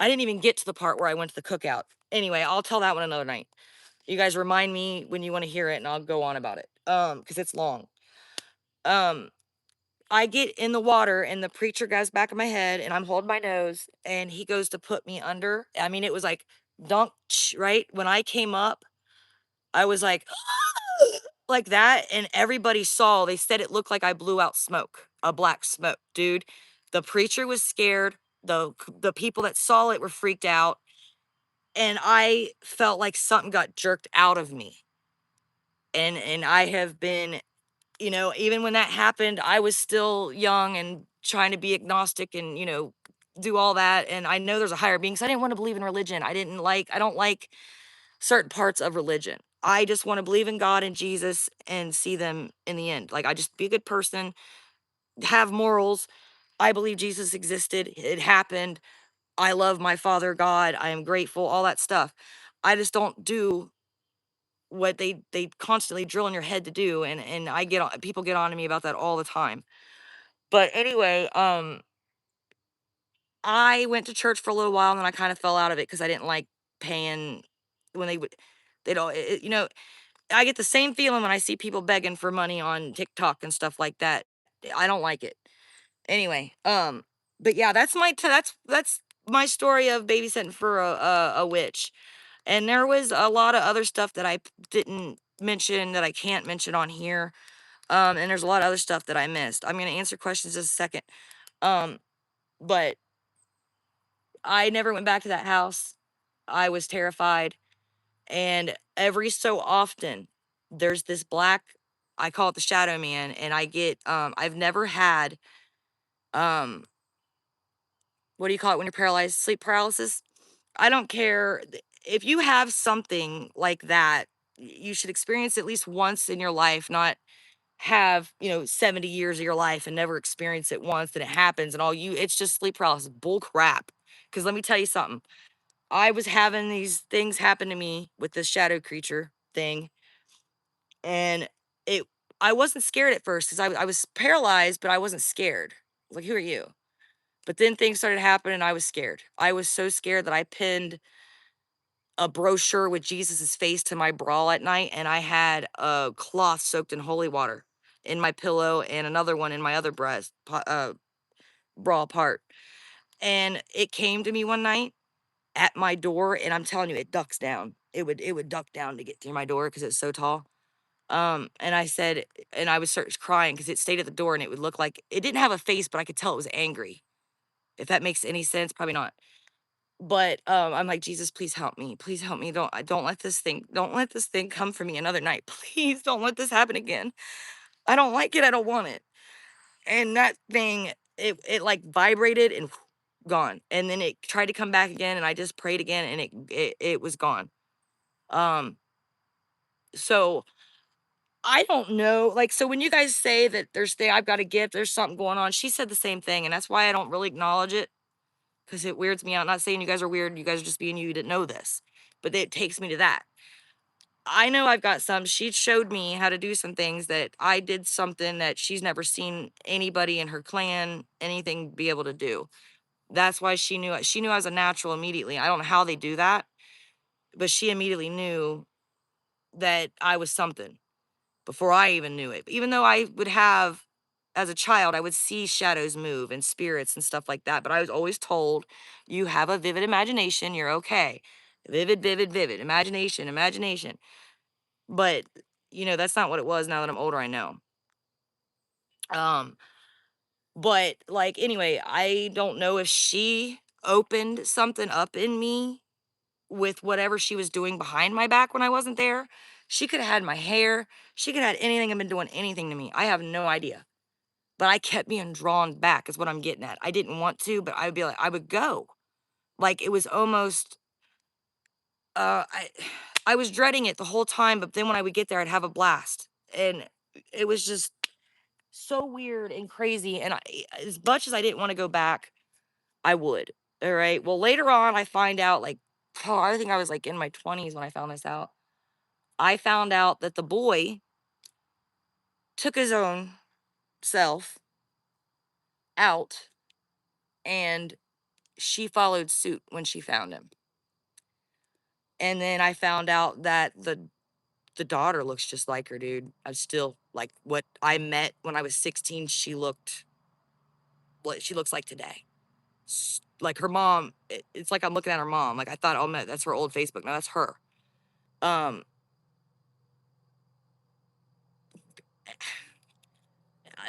I didn't even get to the part where I went to the cookout. Anyway, I'll tell that one another night. You guys remind me when you want to hear it and I'll go on about it. Because it's long. Um, I get in the water and the preacher guy's back of my head and I'm holding my nose and he goes to put me under. I mean, it was like dunk, right? When I came up, I was like that, and everybody saw. They said it looked like I blew out smoke, a black smoke, dude. The preacher was scared. The people that saw it were freaked out, and I felt like something got jerked out of me. And I have been, even when that happened, I was still young and trying to be agnostic and, do all that. And I know there's a higher being, so I didn't want to believe in religion. I don't like certain parts of religion. I just want to believe in God and Jesus and see them in the end. Like, I just be a good person, have morals. I believe Jesus existed. It happened. I love my Father God. I am grateful, all that stuff. I just don't do what they constantly drill in your head to do, and I get on people get on to me about that all the time. But anyway, I went to church for a little while and then I kind of fell out of it because I didn't like paying when they don't I get the same feeling when I see people begging for money on TikTok and stuff like that. I don't like it. Anyway, but yeah, that's my story of babysitting for a witch. And there was a lot of other stuff that I didn't mention that I can't mention on here. And there's a lot of other stuff that I missed. I'm gonna answer questions in a second. Um, but I never went back to that house. I was terrified. And every so often, there's this black, I call it the shadow man, and I've never had, um, what do you call it when you're paralyzed? Sleep paralysis. I don't care. If you have something like that, you should experience at least once in your life, not have, 70 years of your life and never experience it once and it happens and it's just sleep paralysis. Bull crap. Because let me tell you something. I was having these things happen to me with this shadow creature thing, and it I wasn't scared at first because I was paralyzed, but I wasn't scared. I was like, who are you? But then things started happening and I was scared. I was so scared that I pinned a brochure with Jesus's face to my bra at night, and I had a cloth soaked in holy water in my pillow and another one in my other bra part. And it came to me one night at my door, and I'm telling you, it ducks down. It would duck down to get through my door because it's so tall. And I said, and I was crying because it stayed at the door, and it would look like it didn't have a face, but I could tell it was angry. If that makes any sense, probably not. But I'm like, Jesus, please help me. Please help me. Don't let this thing come for me another night. Please don't let this happen again. I don't like it. I don't want it. And that thing, it like vibrated and gone. And then it tried to come back again, and I just prayed again, and it was gone. Um, so I don't know. Like, so when you guys say that I've got a gift, there's something going on. She said the same thing, and that's why I don't really acknowledge it because it weirds me out. Not saying you guys are weird. You guys are just being you. You didn't know this, but it takes me to that. I know I've got some. She showed me how to do some things that I did something that she's never seen anybody in her clan, anything be able to do. That's why she knew I was a natural immediately. I don't know how they do that, but she immediately knew that I was something before I even knew it. Even though I would have, as a child, I would see shadows move and spirits and stuff like that. But I was always told, you have a vivid imagination, you're okay. Vivid, vivid, vivid. Imagination, imagination. But, that's not what it was. Now that I'm older, I know. Um, but like, anyway, I don't know if she opened something up in me with whatever she was doing behind my back when I wasn't there. She could have had my hair. She could have had anything and been doing anything to me. I have no idea. But I kept being drawn back is what I'm getting at. I didn't want to, but I would go. Like it was almost uh I I was dreading it the whole time, but then when I would get there I'd have a blast. And it was just so weird and crazy, and as much as I didn't want to go back, I would. All right. Well, later on I find out like I think I was like in my 20s when I found this out. I found out that the boy took his own self out, and she followed suit when she found him. And then I found out that the daughter looks just like her, dude. I'm still like what I met when I was 16, she looks like today. like her mom, it's like I'm looking at her mom. Like I thought, oh man, that's her old Facebook. No, that's her. Um,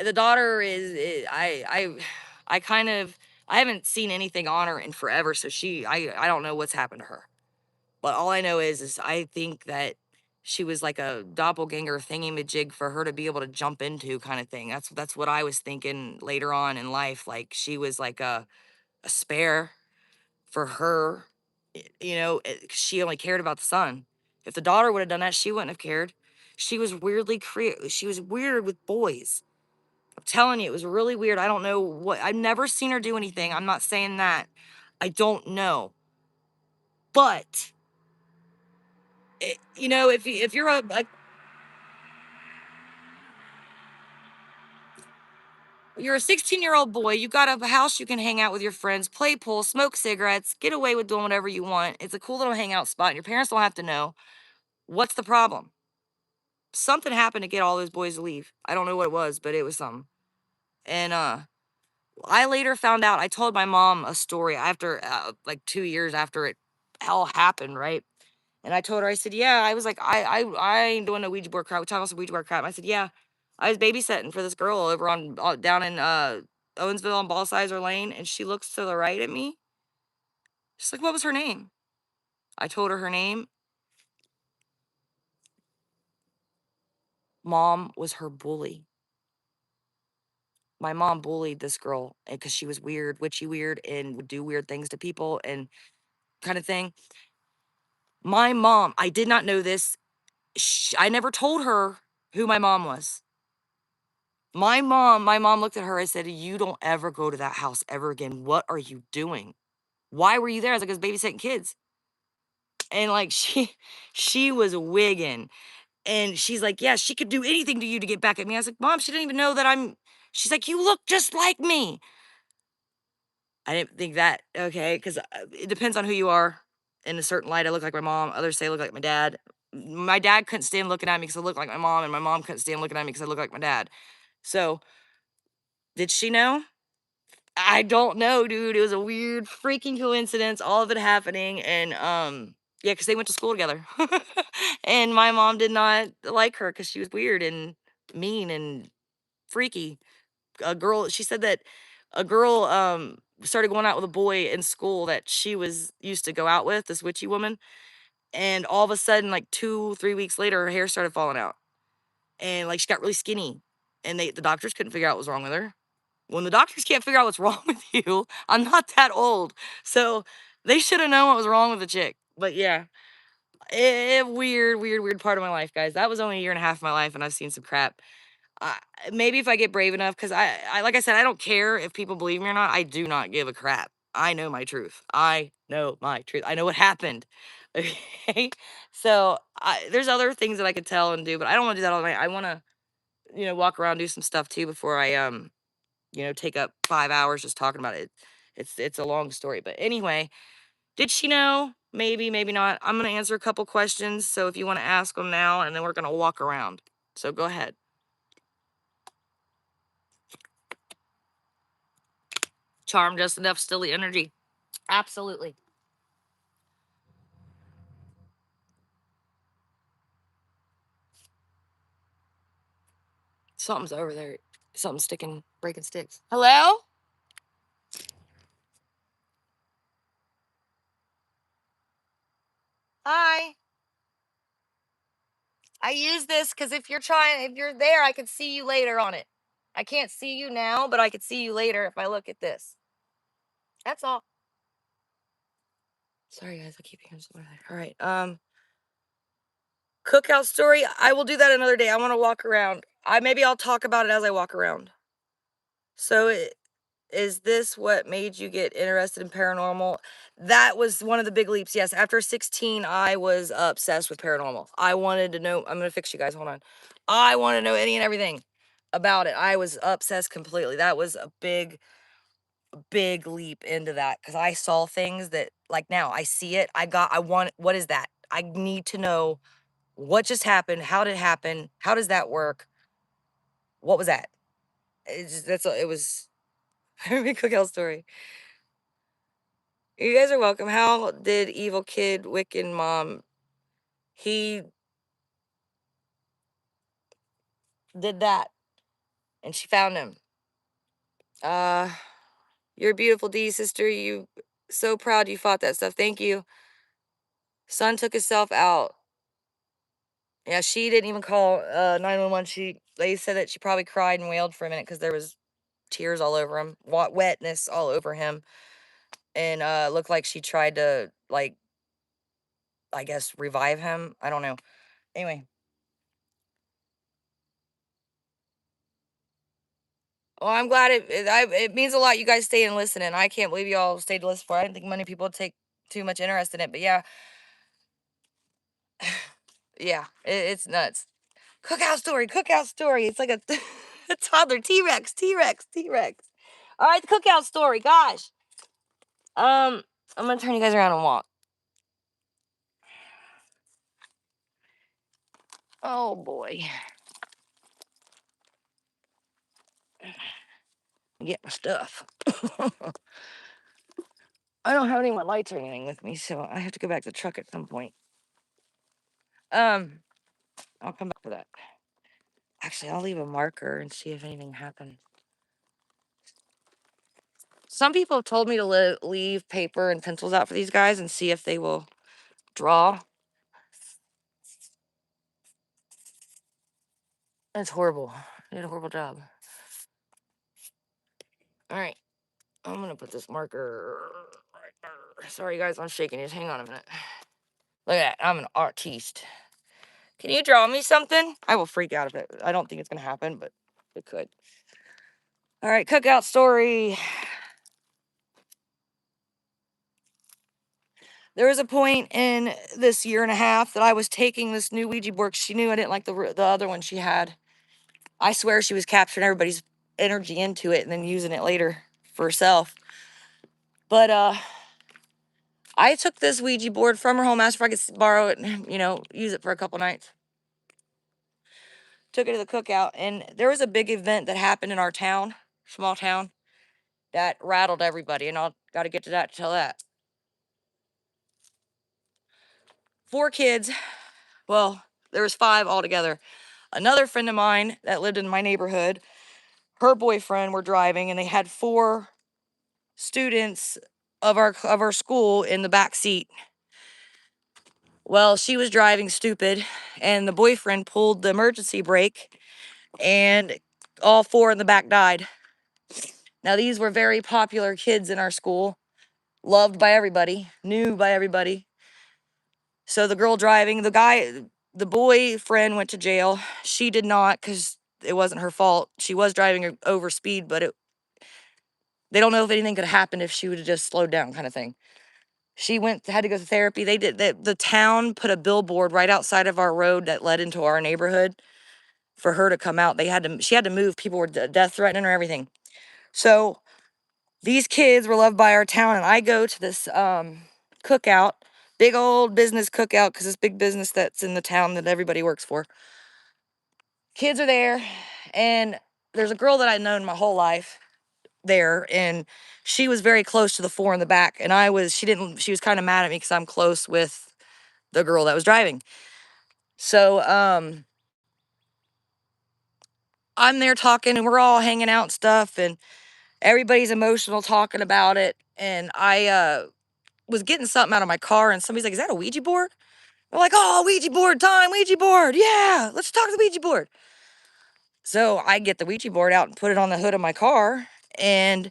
the daughter I kind of, I haven't seen anything on her in forever. So I don't know what's happened to her. But all I know is I think that she was like a doppelganger thingy-majig for her to be able to jump into kind of thing. That's what I was thinking later on in life. Like she was like a spare for her. You know, 'cause she only cared about the son. If the daughter would have done that, she wouldn't have cared. She was she was weird with boys. I'm telling you, it was really weird. I don't know what, I've never seen her do anything. I'm not saying that. I don't know. But you know, if you're a you're a 16-year-old boy, you got a house you can hang out with your friends, play pool, smoke cigarettes, get away with doing whatever you want. It's a cool little hangout spot. And your parents don't have to know. What's the problem? Something happened to get all those boys to leave. I don't know what it was, but it was something. And I later found out. I told my mom a story after like 2 years after it all happened, right? And I told her, I said, yeah, I was like, I ain't doing no Ouija board crap. We talking about some Ouija board crap. I said, yeah, I was babysitting for this girl over on down in Owensville on Ballsizer Lane, and she looks to the right at me. She's like, what was her name? I told her name. Mom was her bully. My mom bullied this girl because she was weird, witchy weird, and would do weird things to people and kind of thing. My mom, I did not know this. I never told her who my mom was. My mom looked at her and said, you don't ever go to that house ever again. What are you doing? Why were you there? I was like, I was babysitting kids. And like she was wigging. And she's like, yeah, she could do anything to you to get back at me. I was like, Mom, she didn't even know that she's like, you look just like me. I didn't think that, okay, because it depends on who you are. In a certain light, I look like my mom. Others say I look like my dad. My dad couldn't stand looking at me because I look like my mom, and my mom couldn't stand looking at me because I look like my dad. So, did she know? I don't know, dude. It was a weird freaking coincidence, all of it happening. And yeah, because they went to school together. And my mom did not like her because she was weird and mean and freaky. A girl, she said that a girl started going out with a boy in school that she was used to go out with, this witchy woman. And all of a sudden, like 2, 3 weeks later, her hair started falling out. And like she got really skinny. And the doctors couldn't figure out what was wrong with her. When the doctors can't figure out what's wrong with you, I'm not that old. So they should have known what was wrong with the chick. But yeah, weird part of my life, guys. That was only a year and a half of my life, and I've seen some crap. Uh, Maybe if I get brave enough, because like I said, I don't care if people believe me or not. I do not give a crap. I know my truth. I know my truth. I know what happened. Okay. So there's other things that I could tell and do, but I don't want to do that all night. I want to, walk around, do some stuff too before I take up 5 hours just talking about it. It's a long story. But anyway, did she know? Maybe, maybe not. I'm gonna answer a couple questions. So if you want to ask them now, and then we're gonna walk around. So go ahead. Charm just enough, still the energy. Absolutely. Something's over there. Something's sticking, breaking sticks. Hello? Hi. I use this because if you're there, I can see you later on it. I can't see you now, but I could see you later if I look at this. That's all. Sorry, guys. I keep hearing something. All right. Cookout story. I will do that another day. I want to walk around. Maybe I'll talk about it as I walk around. So, is this what made you get interested in paranormal? That was one of the big leaps. Yes, after 16, I was obsessed with paranormal. I wanted to know. I'm gonna fix you guys. Hold on. I want to know any and everything about it. I was obsessed completely. That was a big leap into that because I saw things that, like, now I see it. I want. What is that? I need to know what just happened. How did it happen? How does that work? What was that? It was a cookout story. You guys are welcome. How did evil kid Wiccan mom? He did that, and she found him. Uh, you're a beautiful D sister. You so proud you fought that stuff. Thank you. Son took himself out. Yeah, she didn't even call 911. They said that she probably cried and wailed for a minute because there was tears all over him, wetness all over him, and looked like she tried to, like, I guess, revive him. I don't know. Anyway. Well, I'm glad it means a lot you guys stay and listen, and I can't believe you all stayed to listen for it. I didn't think many people would take too much interest in it, but yeah. Yeah, it's nuts. Cookout story. It's like a, a toddler. T-Rex, T-Rex, T-Rex. All right, the cookout story. Gosh. I'm gonna turn you guys around and walk. Oh boy. Get my stuff. I don't have any more lights or anything with me, so I have to go back to the truck at some point. I'll come back for that. Actually, I'll leave a marker and see if anything happened. Some people have told me to leave paper and pencils out for these guys and see if they will draw. It's horrible. They did a horrible job. All right. I'm going to put this marker right there. Sorry, guys. I'm shaking. Just hang on a minute. Look at that. I'm an artiste. Can you draw me something? I will freak out if it. I don't think it's going to happen, but it could. All right. Cookout story. There was a point in this year and a half that I was taking this new Ouija board. She knew I didn't like the other one she had. I swear she was capturing everybody's energy into it and then using it later for herself. But I took this Ouija board from her home, asked if I could borrow it and, use it for a couple nights. Took it to the cookout, and there was a big event that happened in our town, small town, that rattled everybody, and I'll got to get to that to tell that. 4 kids, well, there was 5 altogether. Another friend of mine that lived in my neighborhood, her boyfriend were driving, and they had 4 students of our school in the back seat. Well, she was driving stupid, and the boyfriend pulled the emergency brake, and all 4 in the back died. Now, these were very popular kids in our school, loved by everybody, knew by everybody. So the girl driving, the boyfriend went to jail. She did not, because it wasn't her fault. She was driving over speed, but they don't know if anything could have happened if she would have just slowed down, kind of thing. She had to go to therapy. The town put a billboard right outside of our road that led into our neighborhood for her to come out. She had to move. People were death threatening her, everything. So these kids were loved by our town, and I go to this cookout, big old business cookout, because it's big business that's in the town that everybody works for. Kids are there, and there's a girl that I'd known my whole life there, and she was very close to the 4 in the back, and she was kind of mad at me because I'm close with the girl that was driving. So I'm there talking, and we're all hanging out and stuff, and everybody's emotional talking about it, and I was getting something out of my car, and somebody's like, "Is that a Ouija board?" We're like, "Oh, Ouija board time, Ouija board. Yeah, let's talk to the Ouija board." So I get the Ouija board out and put it on the hood of my car. And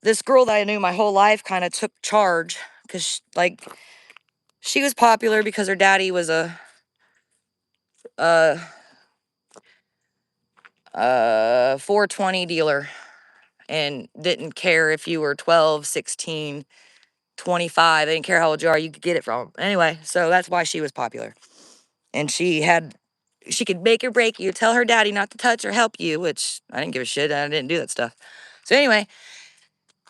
this girl that I knew my whole life kind of took charge because, she was popular because her daddy was a 420 dealer and didn't care if you were 12, 16, 25. They didn't care how old you are. You could get it from him. Anyway, so that's why she was popular. And she could make or break you, tell her daddy not to touch or help you, which I didn't give a shit. I didn't do that stuff. So anyway,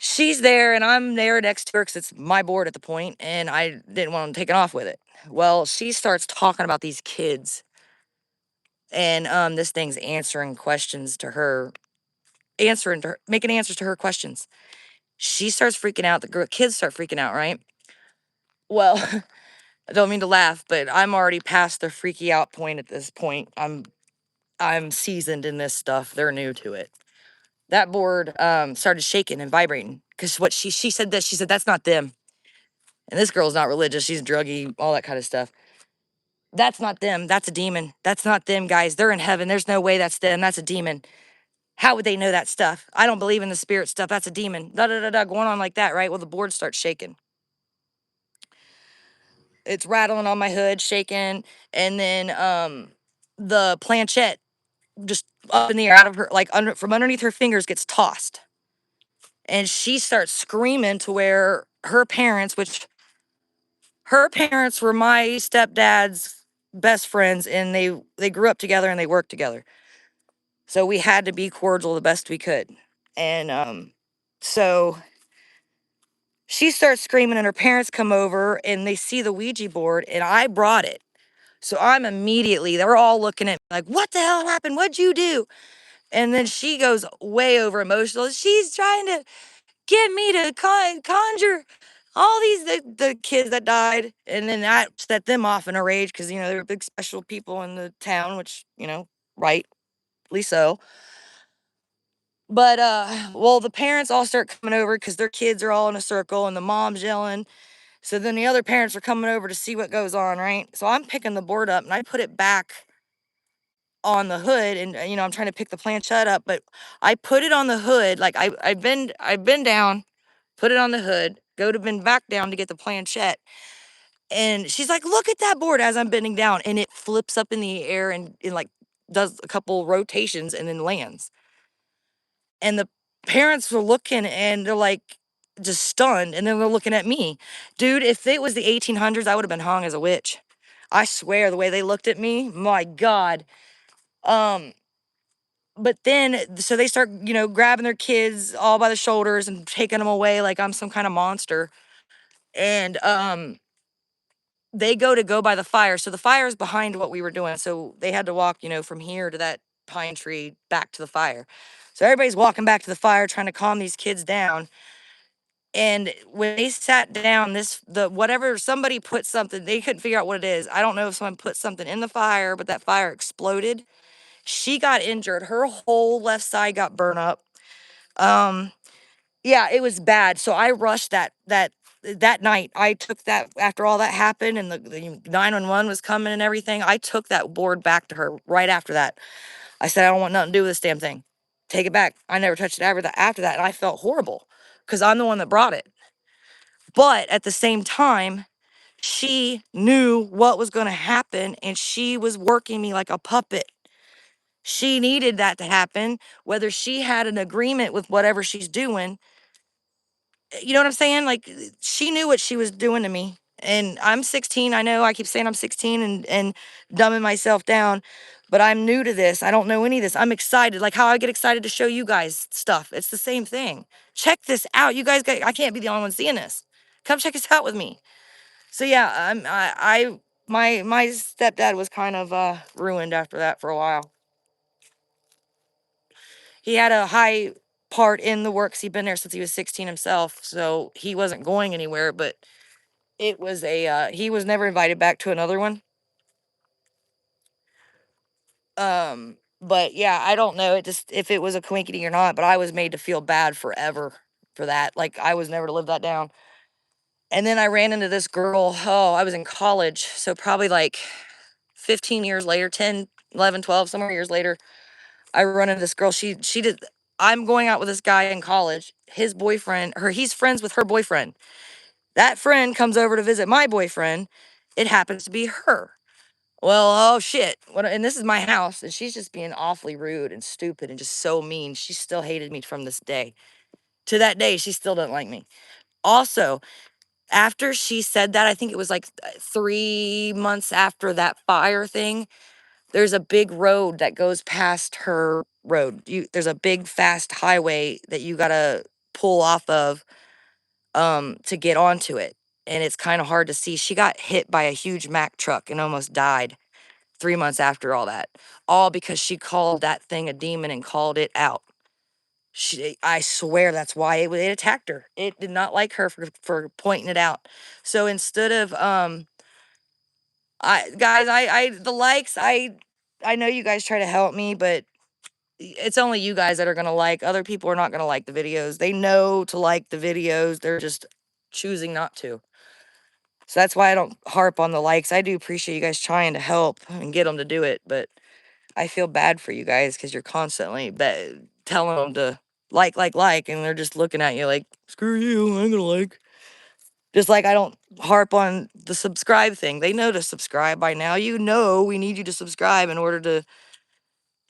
she's there, and I'm there next to her because it's my board at the point, and I didn't want to take it off with it. Well, she starts talking about these kids, and this thing's answering questions to her, making answers to her questions. She starts freaking out. The kids start freaking out, right? Well, I don't mean to laugh, but I'm already past the freaky out point at this point. I'm seasoned in this stuff. They're new to it. That board started shaking and vibrating because what she said that she said that's not them. And this girl's not religious. She's druggy, all that kind of stuff. That's not them. That's a demon. That's not them, guys. They're in heaven. There's no way that's them. That's a demon. How would they know that stuff? I don't believe in the spirit stuff. That's a demon. Da da da da. Going on like that, right? Well, the board starts shaking. It's rattling on my hood, shaking, and then the planchette just up in the air out of her, like under from underneath her fingers, gets tossed, and she starts screaming to where her parents, which her parents were my stepdad's best friends, and they grew up together and they worked together. So we had to be cordial the best we could. And so she starts screaming and her parents come over and they see the Ouija board and I brought it. So I'm immediately, they're all looking at me like, what the hell happened? What'd you do? And then she goes way over emotional. She's trying to get me to conjure all the kids that died. And then that set them off in a rage because, they were big special people in the town, which, rightly so. But, well, the parents all start coming over because their kids are all in a circle and the mom's yelling. So then the other parents are coming over to see what goes on, right? So I'm picking the board up and I put it back on the hood and I'm trying to pick the planchette up, but I put it on the hood. Like I bend down, put it on the hood, go to bend back down to get the planchette. And she's like, look at that board as I'm bending down. And it flips up in the air and it like does a couple rotations and then lands. And the parents were looking and they're like just stunned. And then they're looking at me. Dude, if it was the 1800s, I would have been hung as a witch. I swear the way they looked at me, my God. Um, but then, so they start, grabbing their kids all by the shoulders and taking them away like I'm some kind of monster. And they go by the fire. So the fire is behind what we were doing. So they had to walk, from here to that pine tree back to the fire. So everybody's walking back to the fire, trying to calm these kids down. And when they sat down, whatever somebody put something, they couldn't figure out what it is. I don't know if someone put something in the fire, but that fire exploded. She got injured. Her whole left side got burned up. Um, yeah, it was bad. So I rushed that night. I took that after all that happened and the 911 was coming and everything. I took that board back to her right after that. I said, I don't want nothing to do with this damn thing. Take it back. I never touched it after that. And I felt horrible because I'm the one that brought it. But at the same time, she knew what was going to happen and she was working me like a puppet. She needed that to happen, whether she had an agreement with whatever she's doing. You know what I'm saying? Like she knew what she was doing to me. And I'm 16. I know I keep saying I'm 16 and dumbing myself down, but I'm new to this. I don't know any of this. I'm excited. Like how I get excited to show you guys stuff. It's the same thing. Check this out. You guys I can't be the only one seeing this. Come check this out with me. So yeah, my stepdad was kind of ruined after that for a while. He had a high part in the works. He'd been there since he was 16 himself, so he wasn't going anywhere, but it was he was never invited back to another one. But yeah, I don't know it just if it was a coinkity or not, but I was made to feel bad forever for that. Like I was never to live that down. And then I ran into this girl. Oh, I was in college, so probably like 15 years later, 10, 11, 12, somewhere years later, I run into this girl. She did I'm going out with this guy in college. His boyfriend, he's friends with her boyfriend. That friend comes over to visit my boyfriend. It happens to be her. Well, oh shit. And this is my house. And she's just being awfully rude and stupid and just so mean. She still hated me from this day. To that day, she still doesn't like me. Also, after she said that, I think it was like 3 months after that fire thing, there's a big road that goes past her road. There's a big fast highway that you gotta pull off of to get onto it. And it's kind of hard to see. She got hit by a huge Mack truck and almost died 3 months after all that. All because she called that thing a demon and called it out. I swear that's why it attacked her. It did not like her for pointing it out. So instead of the likes, I know you guys try to help me, but it's only you guys that are gonna like. Other people are not gonna like the videos. They know to like the videos. They're just choosing not to. So that's why I don't harp on the likes. I do appreciate you guys trying to help and get them to do it, but I feel bad for you guys because you're constantly telling them to like, and they're just looking at you like, screw you, I'm gonna like. Just like I don't harp on the subscribe thing. They know to subscribe by now. You know we need you to subscribe in order to,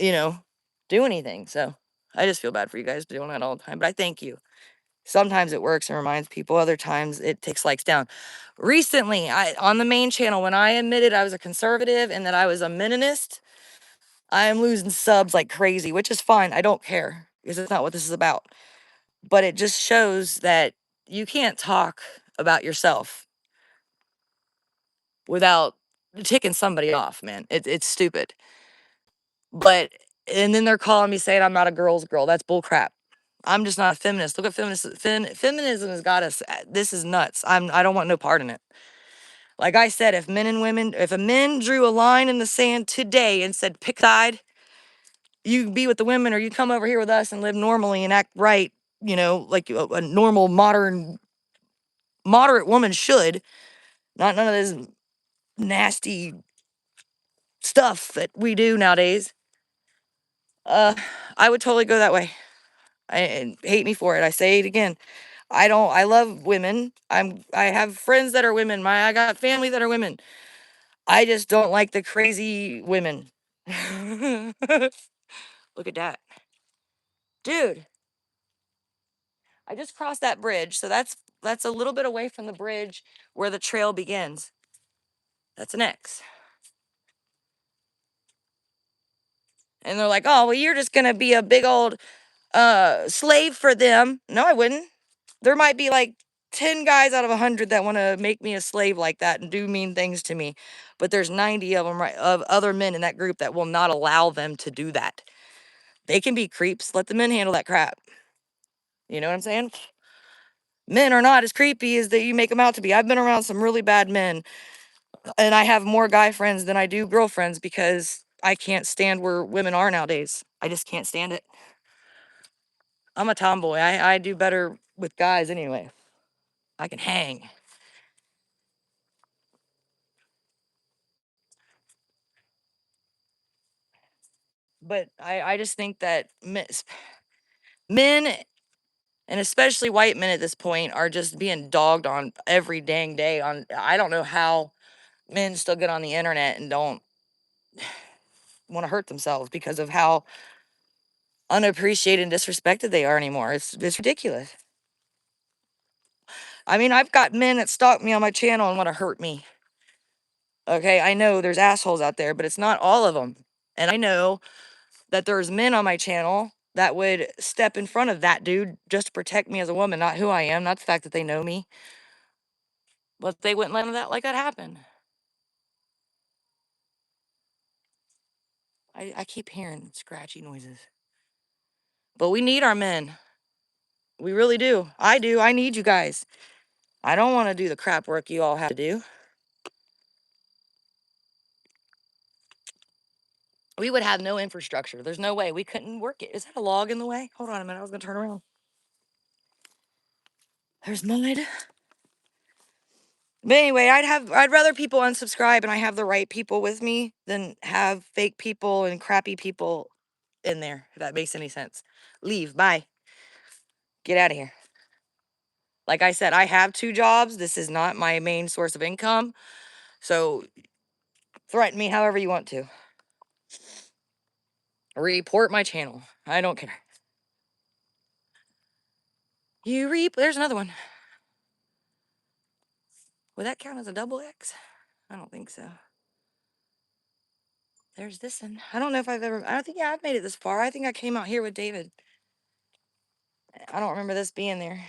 you know, do anything. So I just feel bad for you guys doing that all the time. But I thank you. Sometimes it works and reminds people. Other times it takes likes down. Recently, on the main channel, when I admitted I was a conservative and that I was a Mennonist, I am losing subs like crazy, which is fine. I don't care because it's not what this is about. But it just shows that you can't talk about yourself without ticking somebody off, man. It's stupid. But, and then they're calling me saying I'm not a girl's girl. That's bull crap. I'm just not a feminist. Look at feminism has got us. This is nuts. I don't want no part in it. Like I said, if men and women, if a man drew a line in the sand today and said, pick a side, you be with the women or you come over here with us and live normally and act right, you know, like a normal, moderate woman should, not none of this nasty stuff that we do nowadays, uh, I would totally go that way. And hate me for it. I say it again. I love women. I have friends that are women. I got family that are women. I just don't like the crazy women. Look at that. Dude, I just crossed that bridge. So that's a little bit away from the bridge where the trail begins. That's an X. And they're like, "Oh, well, you're just going to be a big old slave for them." No, I wouldn't. There might be like 10 guys out of 100 that want to make me a slave like that and do mean things to me. But there's 90 of them, right, of other men in that group that will not allow them to do that. They can be creeps. Let the men handle that crap. You know what I'm saying? Men are not as creepy as that you make them out to be. I've been around some really bad men, and I have more guy friends than I do girlfriends because I can't stand where women are nowadays. I just can't stand it. I'm a tomboy. I do better with guys anyway. I can hang. But I just think that men, and especially white men at this point, are just being dogged on every dang day. I don't know how men still get on the internet and don't want to hurt themselves because of how unappreciated and disrespected they are anymore. It's ridiculous. I mean, I've got men that stalk me on my channel and want to hurt me. Okay, I know there's assholes out there, but it's not all of them. And I know that there's men on my channel that would step in front of that dude just to protect me as a woman, not who I am, not the fact that they know me. But they wouldn't let that like that happen. I keep hearing scratchy noises. But we need our men. We really do. I do. I need you guys. I don't want to do the crap work you all have to do. We would have no infrastructure. There's no way we couldn't work it. Is that a log in the way? Hold on a minute. I was going to turn around. There's mud. But anyway, I'd rather people unsubscribe and I have the right people with me than have fake people and crappy people in there, if that makes any sense. Leave. Bye. Get out of here. Like I said, I have 2 jobs. This is not my main source of income. So threaten me however you want to. Report my channel. I don't care. There's another one. Would that count as a double X? I don't think so. There's this one. I don't know if I don't think, yeah, I've made it this far. I think I came out here with David. I don't remember this being there.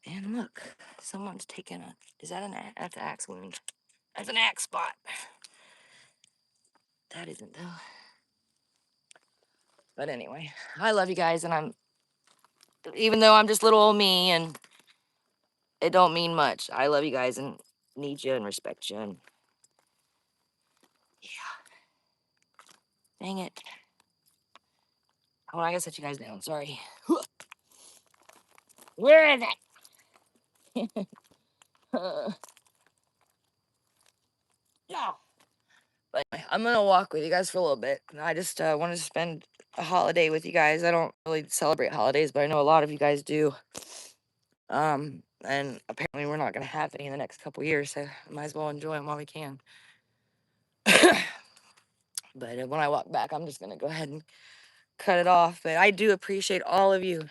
And look, someone's taken is that that's an axe wound. That's an axe spot. That isn't though. But anyway, I love you guys, and even though I'm just little old me and it don't mean much, I love you guys and need you and respect you. And yeah, dang it. Oh, I gotta set you guys down. Sorry. Where is it? Yeah. But anyway, I'm gonna walk with you guys for a little bit. I just wanted to spend a holiday with you guys. I don't really celebrate holidays, but I know a lot of you guys do. And apparently we're not gonna have any in the next couple years, so might as well enjoy them while we can. But when I walk back, I'm just gonna go ahead and cut it off. But I do appreciate all of you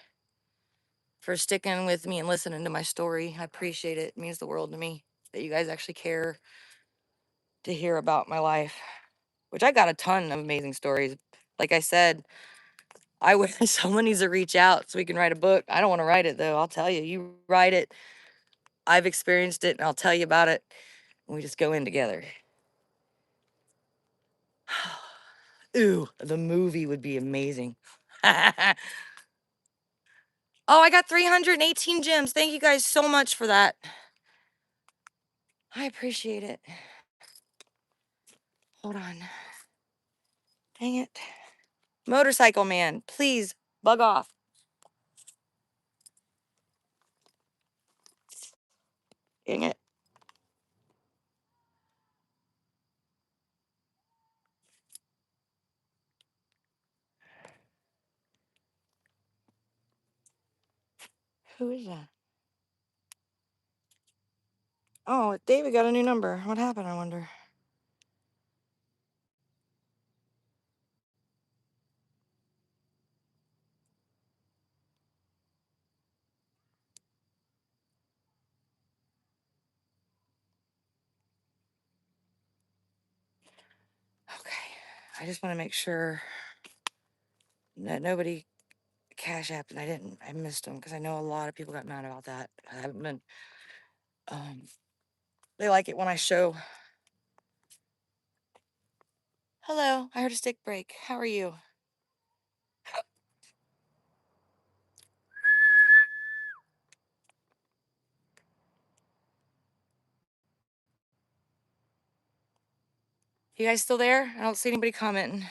for sticking with me and listening to my story. I appreciate it. It means the world to me that you guys actually care to hear about my life, which I got a ton of amazing stories. Like I said, I wish someone needs to reach out so we can write a book. I don't want to write it though. I'll tell you, you write it. I've experienced it and I'll tell you about it. And we just go in together. Ooh, the movie would be amazing. Oh, I got 318 gems. Thank you guys so much for that. I appreciate it. Hold on. Dang it. Motorcycle man, please bug off. Dang it. Who is that? Oh, David got a new number. What happened, I wonder? Okay. I just want to make sure that nobody cash app and I missed them because I know a lot of people got mad about that. I haven't been, um, they like it when I show. Hello, I heard a stick break. How are you? You guys still there? I don't see anybody commenting.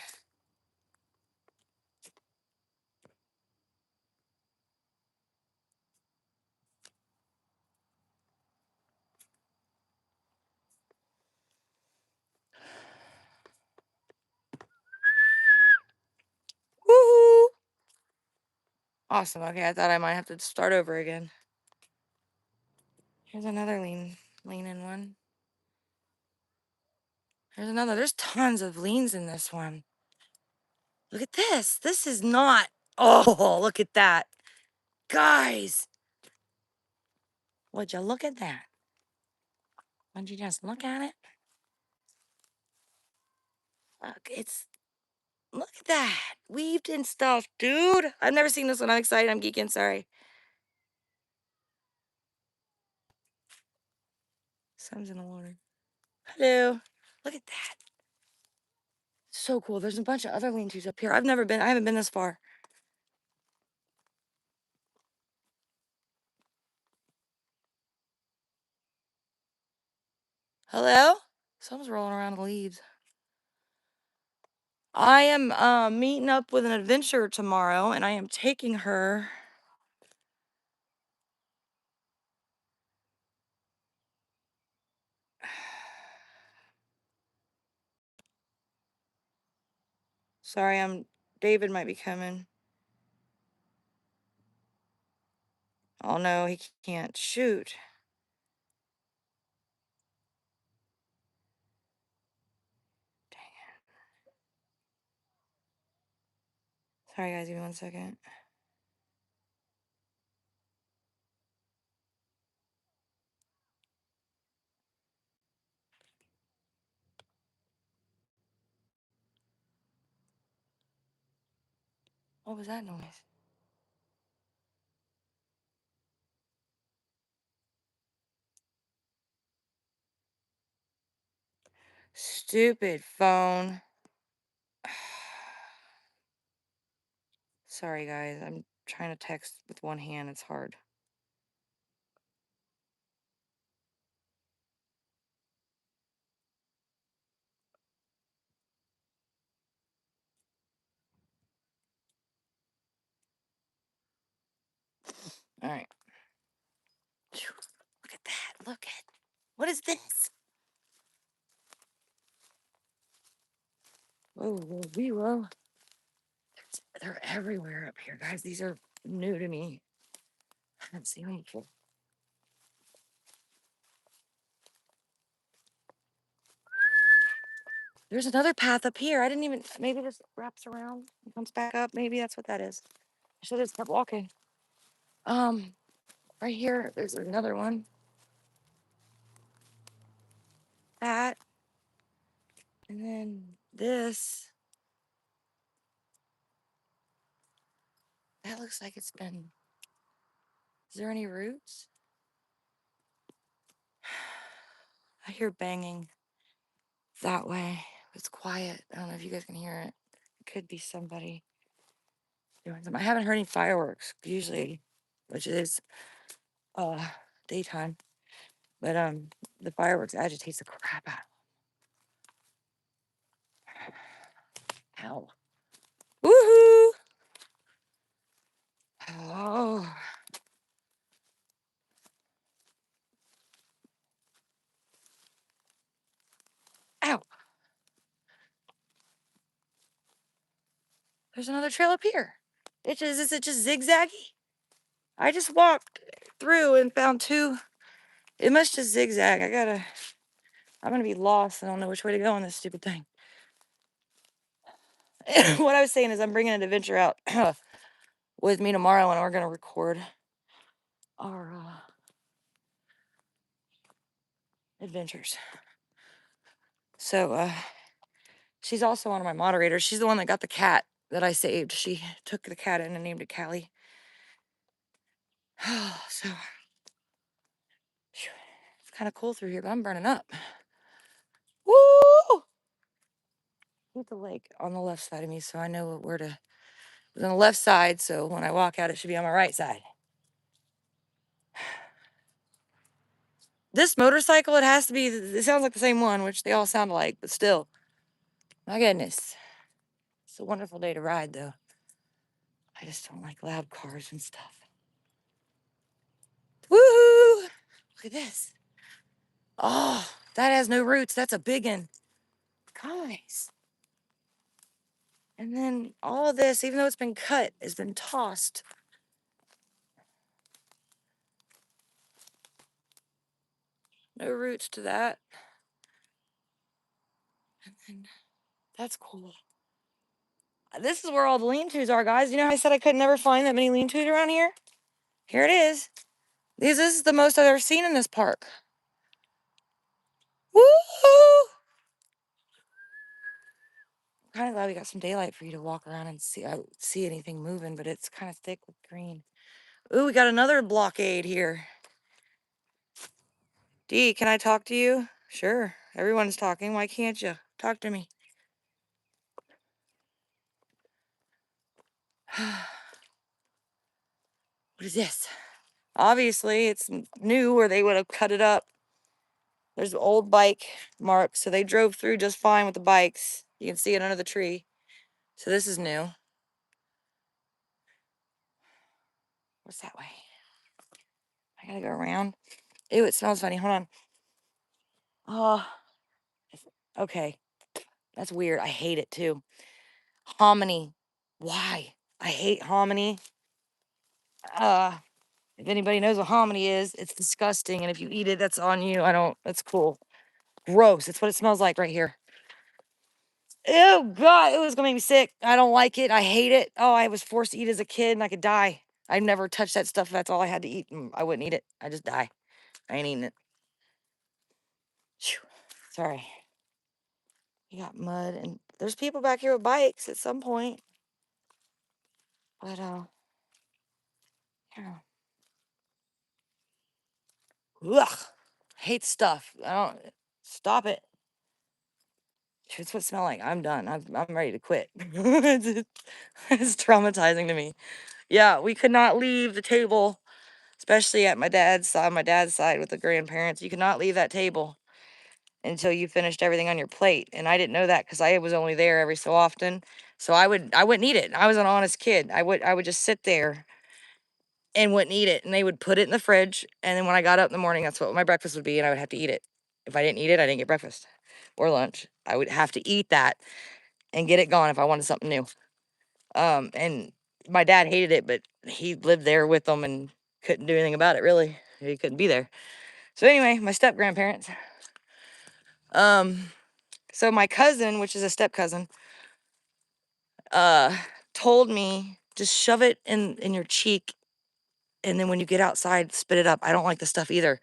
Woohoo! Awesome. Okay, I thought I might have to start over again. Here's another lean in one. There's another. There's tons of leans in this one. Look at this. This is not. Oh, look at that. Guys, would you look at that? Would you just look at it? Look, look at that. Weaved in stuff, dude. I've never seen this one. I'm excited. I'm geeking. Sorry. Sun's in the water. Hello. Look at that. So cool. There's a bunch of other lean-tos up here. I haven't been this far. Hello? Something's rolling around the leaves. I am meeting up with an adventurer tomorrow, and I am taking her. Sorry, David might be coming. Oh no, he can't. Shoot. Dang it. Sorry guys, give me 1 second. What was that noise? Stupid phone. Sorry, guys. I'm trying to text with one hand. It's hard. All right. Look at that. Look at. What is this? Whoa, whoa, whoa. They're everywhere up here, guys. These are new to me. I haven't seen them before. There's another path up here. I didn't even. Maybe this wraps around and comes back up. Maybe that's what that is. I should have just kept walking. Right here, there's another one. That. And then this. That looks like it's been. Is there any roots? I hear banging that way. It's quiet. I don't know if you guys can hear it. It could be somebody doing something. I haven't heard any fireworks usually, which is daytime. But the fireworks agitates the crap out of them. Ow. Woohoo! Oh. Ow. There's another trail up here. Is it just zigzaggy? I just walked through and found two. It must just zigzag. I'm gonna be lost. I don't know which way to go on this stupid thing. What I was saying is I'm bringing an adventure out with me tomorrow, and we're gonna record our adventures. So she's also one of my moderators. She's the one that got the cat that I saved. She took the cat in and named it Callie. So it's kind of cool through here, but I'm burning up. Woo! There's the lake on the left side of me, so I know where to. It's on the left side, so when I walk out, it should be on my right side. This motorcycle, it has to be. It sounds like the same one, which they all sound alike, but still. My goodness. It's a wonderful day to ride, though. I just don't like loud cars and stuff. Woohoo! Look at this. Oh, that has no roots. That's a big one. Guys. And then all of this, even though it's been cut, has been tossed. No roots to that. And then that's cool. This is where all the lean-tos are, guys. You know how I said I could never find that many lean-tos around here? Here it is. This is the most I've ever seen in this park. Woo-hoo! I'm kind of glad we got some daylight for you to walk around and see anything moving, but it's kind of thick with green. Ooh, we got another blockade here. Dee, can I talk to you? Sure. Everyone's talking. Why can't you? Talk to me. What is this? Obviously, it's new, or they would have cut it up. There's old bike marks, so they drove through just fine with the bikes. You can see it under the tree. So this is new. What's that way? I gotta go around. Ew, it smells funny. Hold on. Oh, okay. That's weird. I hate it too. Hominy. Why? I hate hominy. If anybody knows what hominy is, it's disgusting. And if you eat it, that's on you. That's cool. Gross. It's what it smells like right here. Ew, God, it was gonna make me sick. I don't like it. I hate it. Oh, I was forced to eat as a kid and I could die. I've never touched that stuff. That's all I had to eat. I wouldn't eat it. I just die. I ain't eating it. Whew. Sorry. You got mud and there's people back here with bikes at some point. But yeah. Ugh. I hate stuff. I don't stop it. It's what it smelled like. I'm done. I'm ready to quit. It's traumatizing to me. Yeah, we could not leave the table, especially at my dad's side with the grandparents. You could not leave that table until you finished everything on your plate. And I didn't know that because I was only there every so often. So I wouldn't eat it. I was an honest kid. I would just sit there and wouldn't eat it. And they would put it in the fridge. And then when I got up in the morning, that's what my breakfast would be, and I would have to eat it. If I didn't eat it, I didn't get breakfast or lunch. I would have to eat that and get it gone if I wanted something new. And my dad hated it, but he lived there with them and couldn't do anything about it, really. He couldn't be there. So anyway, my step grandparents. So my cousin, which is a step cousin, uh, told me just shove it in your cheek, and then when you get outside, spit it up. I don't like the stuff either.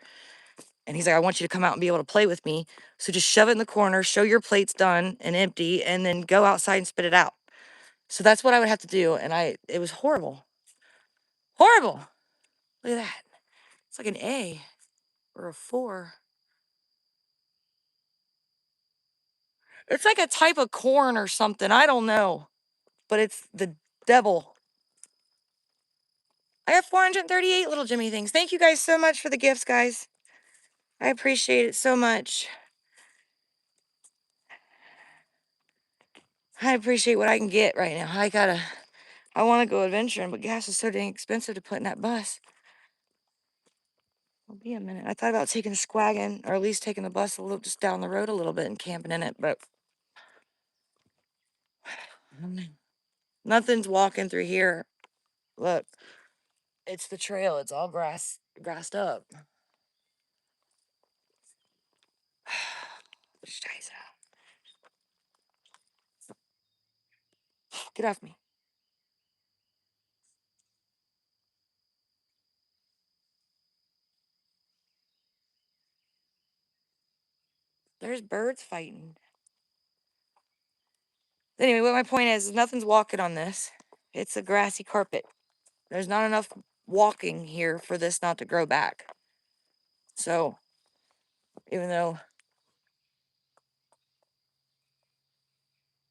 And he's like, I want you to come out and be able to play with me. So just shove it in the corner, show your plate's done and empty, and then go outside and spit it out. So that's what I would have to do. And it was horrible. Horrible. Look at that. It's like an A or a 4. It's like a type of corn or something. I don't know. But it's the devil. I have 438 little Jimmy things. Thank you guys so much for the gifts, guys. I appreciate it so much. I appreciate what I can get right now. I want to go adventuring, but gas is so dang expensive to put in that bus. It'll be a minute. I thought about taking the squagon, or at least taking the bus a little, just down the road a little bit and camping in it, but nothing's walking through here. Look, it's the trail. It's all grassed up. Scheiße. Get off me. There's birds fighting. Anyway, what my point is nothing's walking on this. It's a grassy carpet. There's not enough walking here for this not to grow back. So, even though,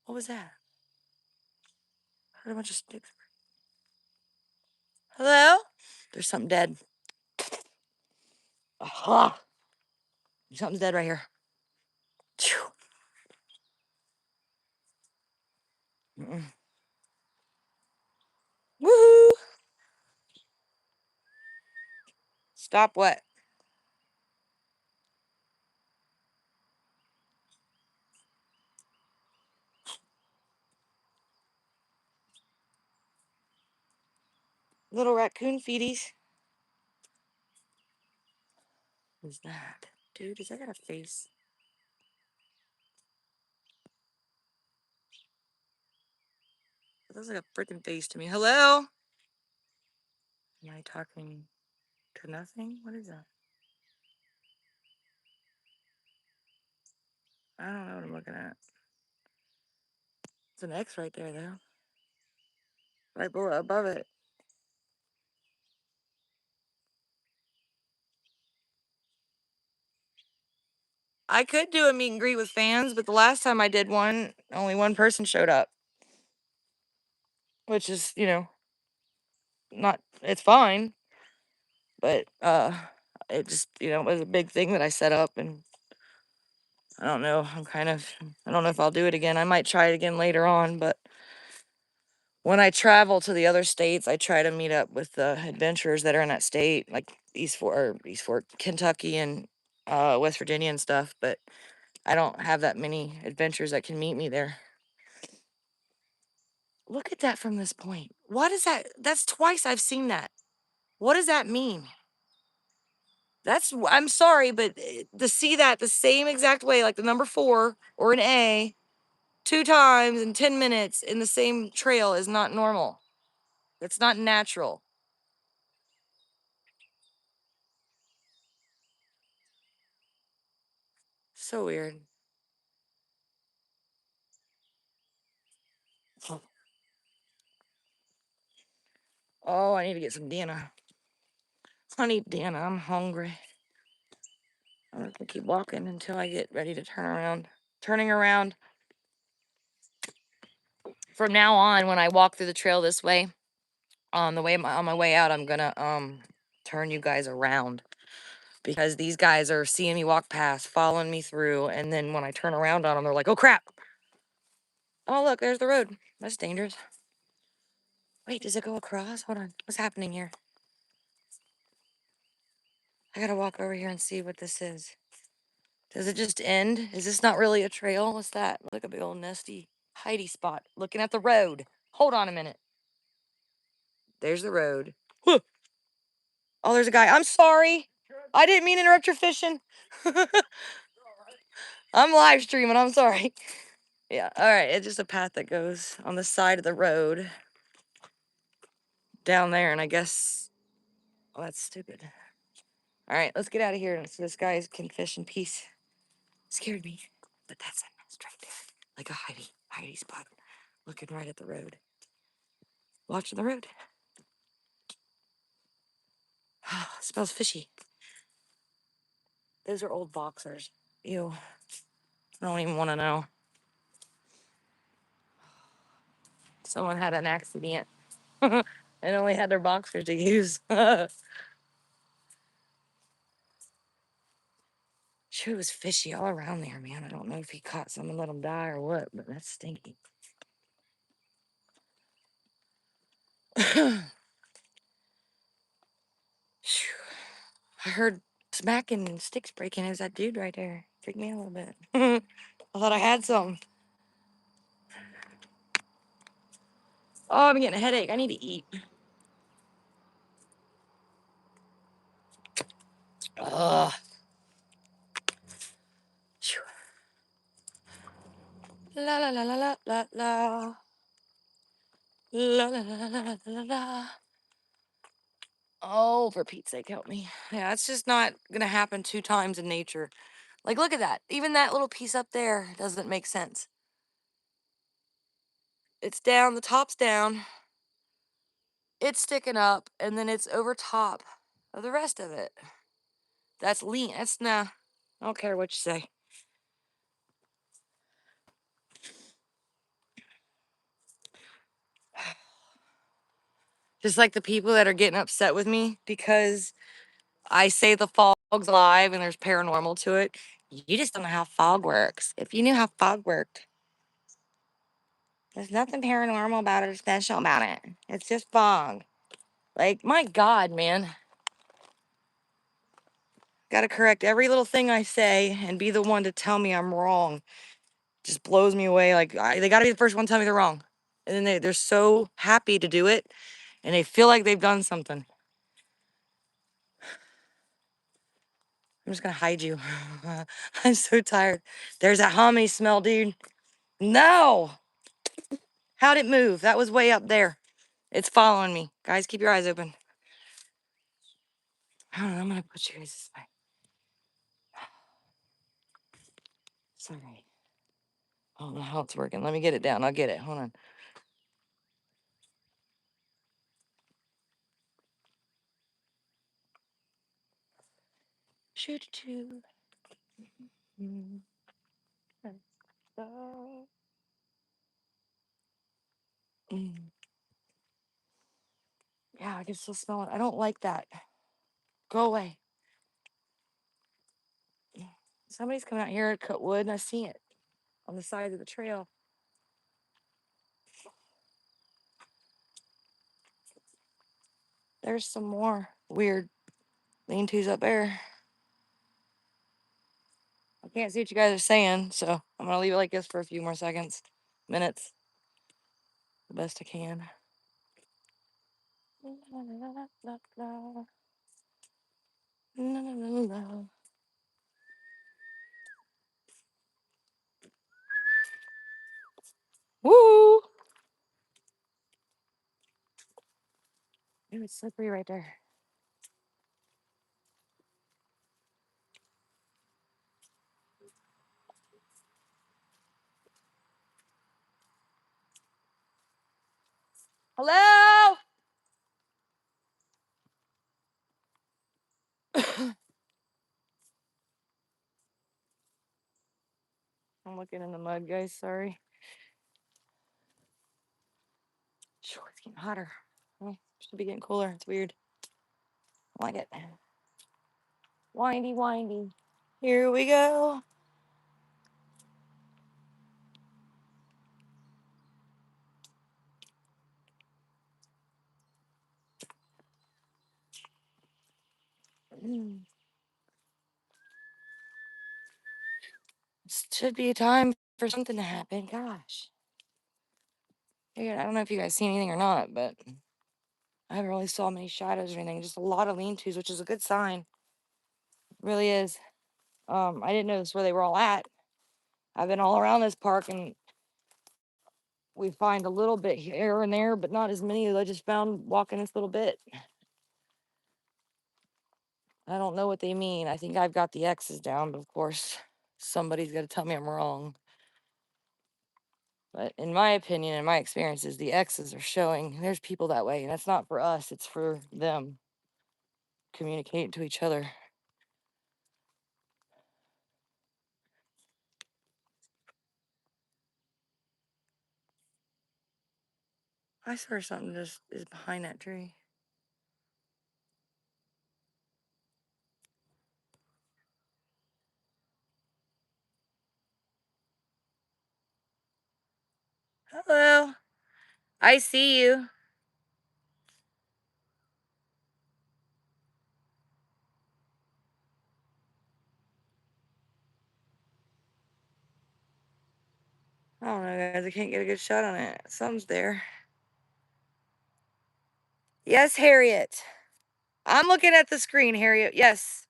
what was that? I heard a bunch of sticks. Hello? There's something dead. Aha! Something's dead right here. Woohoo! Stop what? Little raccoon feeties. Who's that? Dude, is that got a face? It looks like a freaking face to me. Hello? Am I talking to nothing? What is that? I don't know what I'm looking at. It's an X right there, though. Right below, above it. I could do a meet and greet with fans, but the last time I did one, only one person showed up. Which is, not, it's fine. But it just, was a big thing that I set up, and I don't know. I don't know if I'll do it again. I might try it again later on, but when I travel to the other states, I try to meet up with the adventurers that are in that state, like East Fort, Kentucky, and West Virginia and stuff. But I don't have that many adventurers that can meet me there. Look at that from this point. What is that? That's twice I've seen that. What does that mean? I'm sorry, but to see that the same exact way, like the number 4 or an A, 2 times in 10 minutes in the same trail is not normal. It's not natural. So weird. Oh, I need to get some dinner. I need dinner. I'm hungry. I'm gonna keep walking until I get ready to turn around. Turning around. from now on, when I walk through the trail this way, on my way out, I'm gonna turn you guys around, because these guys are seeing me walk past, following me through, and then when I turn around on them, they're like, "Oh crap! Oh look, there's the road. That's dangerous." Wait, does it go across? Hold on, what's happening here? I gotta walk over here and see what this is. Does it just end? Is this not really a trail? What's that? Look, a big old nesty hidey spot. Looking at the road. Hold on a minute. There's the road. Huh. Oh, there's a guy. I'm sorry. I didn't mean to interrupt your fishing. I'm live streaming. I'm sorry. Yeah, all right. It's just a path that goes on the side of the road down there, and I guess, oh, that's stupid. All right, let's get out of here so this guy can fish in peace. Scared me, but that's a nest right there, like a hidey spot, looking right at the road, watching the road. Smells fishy. Those are old boxers. Ew. I don't even want to know. Someone had an accident and only had their boxers to use. Sure, it was fishy all around there, man. I don't know if he caught some and let him die or what, but that's stinky. Phew. I heard smacking and sticks breaking. It was that dude right there. Freaked me out a little bit. I thought I had some. Oh, I'm getting a headache. I need to eat. Ugh. La la la la la la la. La la la la la la la. Oh, for Pete's sake, help me. Yeah, it's just not gonna happen 2 times in nature. Like, look at that. Even that little piece up there doesn't make sense. It's down, the top's down, it's sticking up, and then it's over top of the rest of it. That's lean. That's nah. I don't care what you say. Just like the people that are getting upset with me because I say the fog's alive and there's paranormal to it. You just don't know how fog works. If you knew how fog worked, there's nothing paranormal about it or special about it. It's just fog. Like, my God, man. Got to correct every little thing I say and be the one to tell me I'm wrong. Just blows me away. Like, they got to be the first one to tell me they're wrong. And then they're so happy to do it and they feel like they've done something. I'm just going to hide you. I'm so tired. There's that hominy smell, dude. No. How'd it move? That was way up there. It's following me. Guys, keep your eyes open. I don't know. I'm going to put you guys this way. Sorry. I don't know how it's working. Let me get it down. I'll get it. Hold on. Shoot you. Yeah, I can still smell it. I don't like that. Go away. Somebody's coming out here to cut wood, and I see it on the side of the trail. There's some more weird lean-tos up there. I can't see what you guys are saying, so I'm gonna leave it like this for a few more seconds, minutes, the best I can. Woo! Ooh, it's slippery right there. Hello? I'm looking in the mud, guys. Sorry. getting hotter. Oh, should be getting cooler. It's weird. I like it. Windy, windy. Here we go. Should be a time for something to happen. Gosh. I don't know if you guys see anything or not, but I haven't really saw many shadows or anything. Just a lot of lean-tos, which is a good sign. It really is. I didn't notice where they were all at. I've been all around this park and we find a little bit here and there, but not as many as I just found walking this little bit. I don't know what they mean. I think I've got the X's down, but of course, somebody's got to tell me I'm wrong. But in my opinion, in my experiences, the X's are showing there's people that way, and that's not for us, it's for them communicating to each other. I swear something just is behind that tree. Hello. I see you. I don't know, guys. I can't get a good shot on it. Something's there. Yes, Harriet. I'm looking at the screen, Harriet. Yes.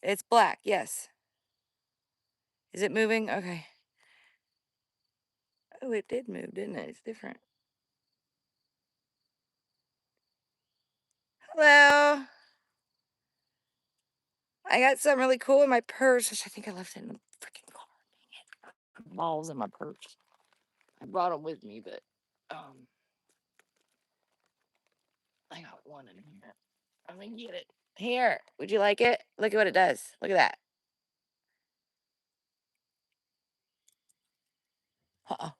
It's black. Yes. Is it moving? Okay. Oh, it did move, didn't it? It's different. Hello. I got something really cool in my purse, which I think I left it in the freaking car. Dang it. Balls in my purse. I brought them with me, but I got one in here. I'm gonna get it. Here. Would you like it? Look at what it does. Look at that. Uh-oh.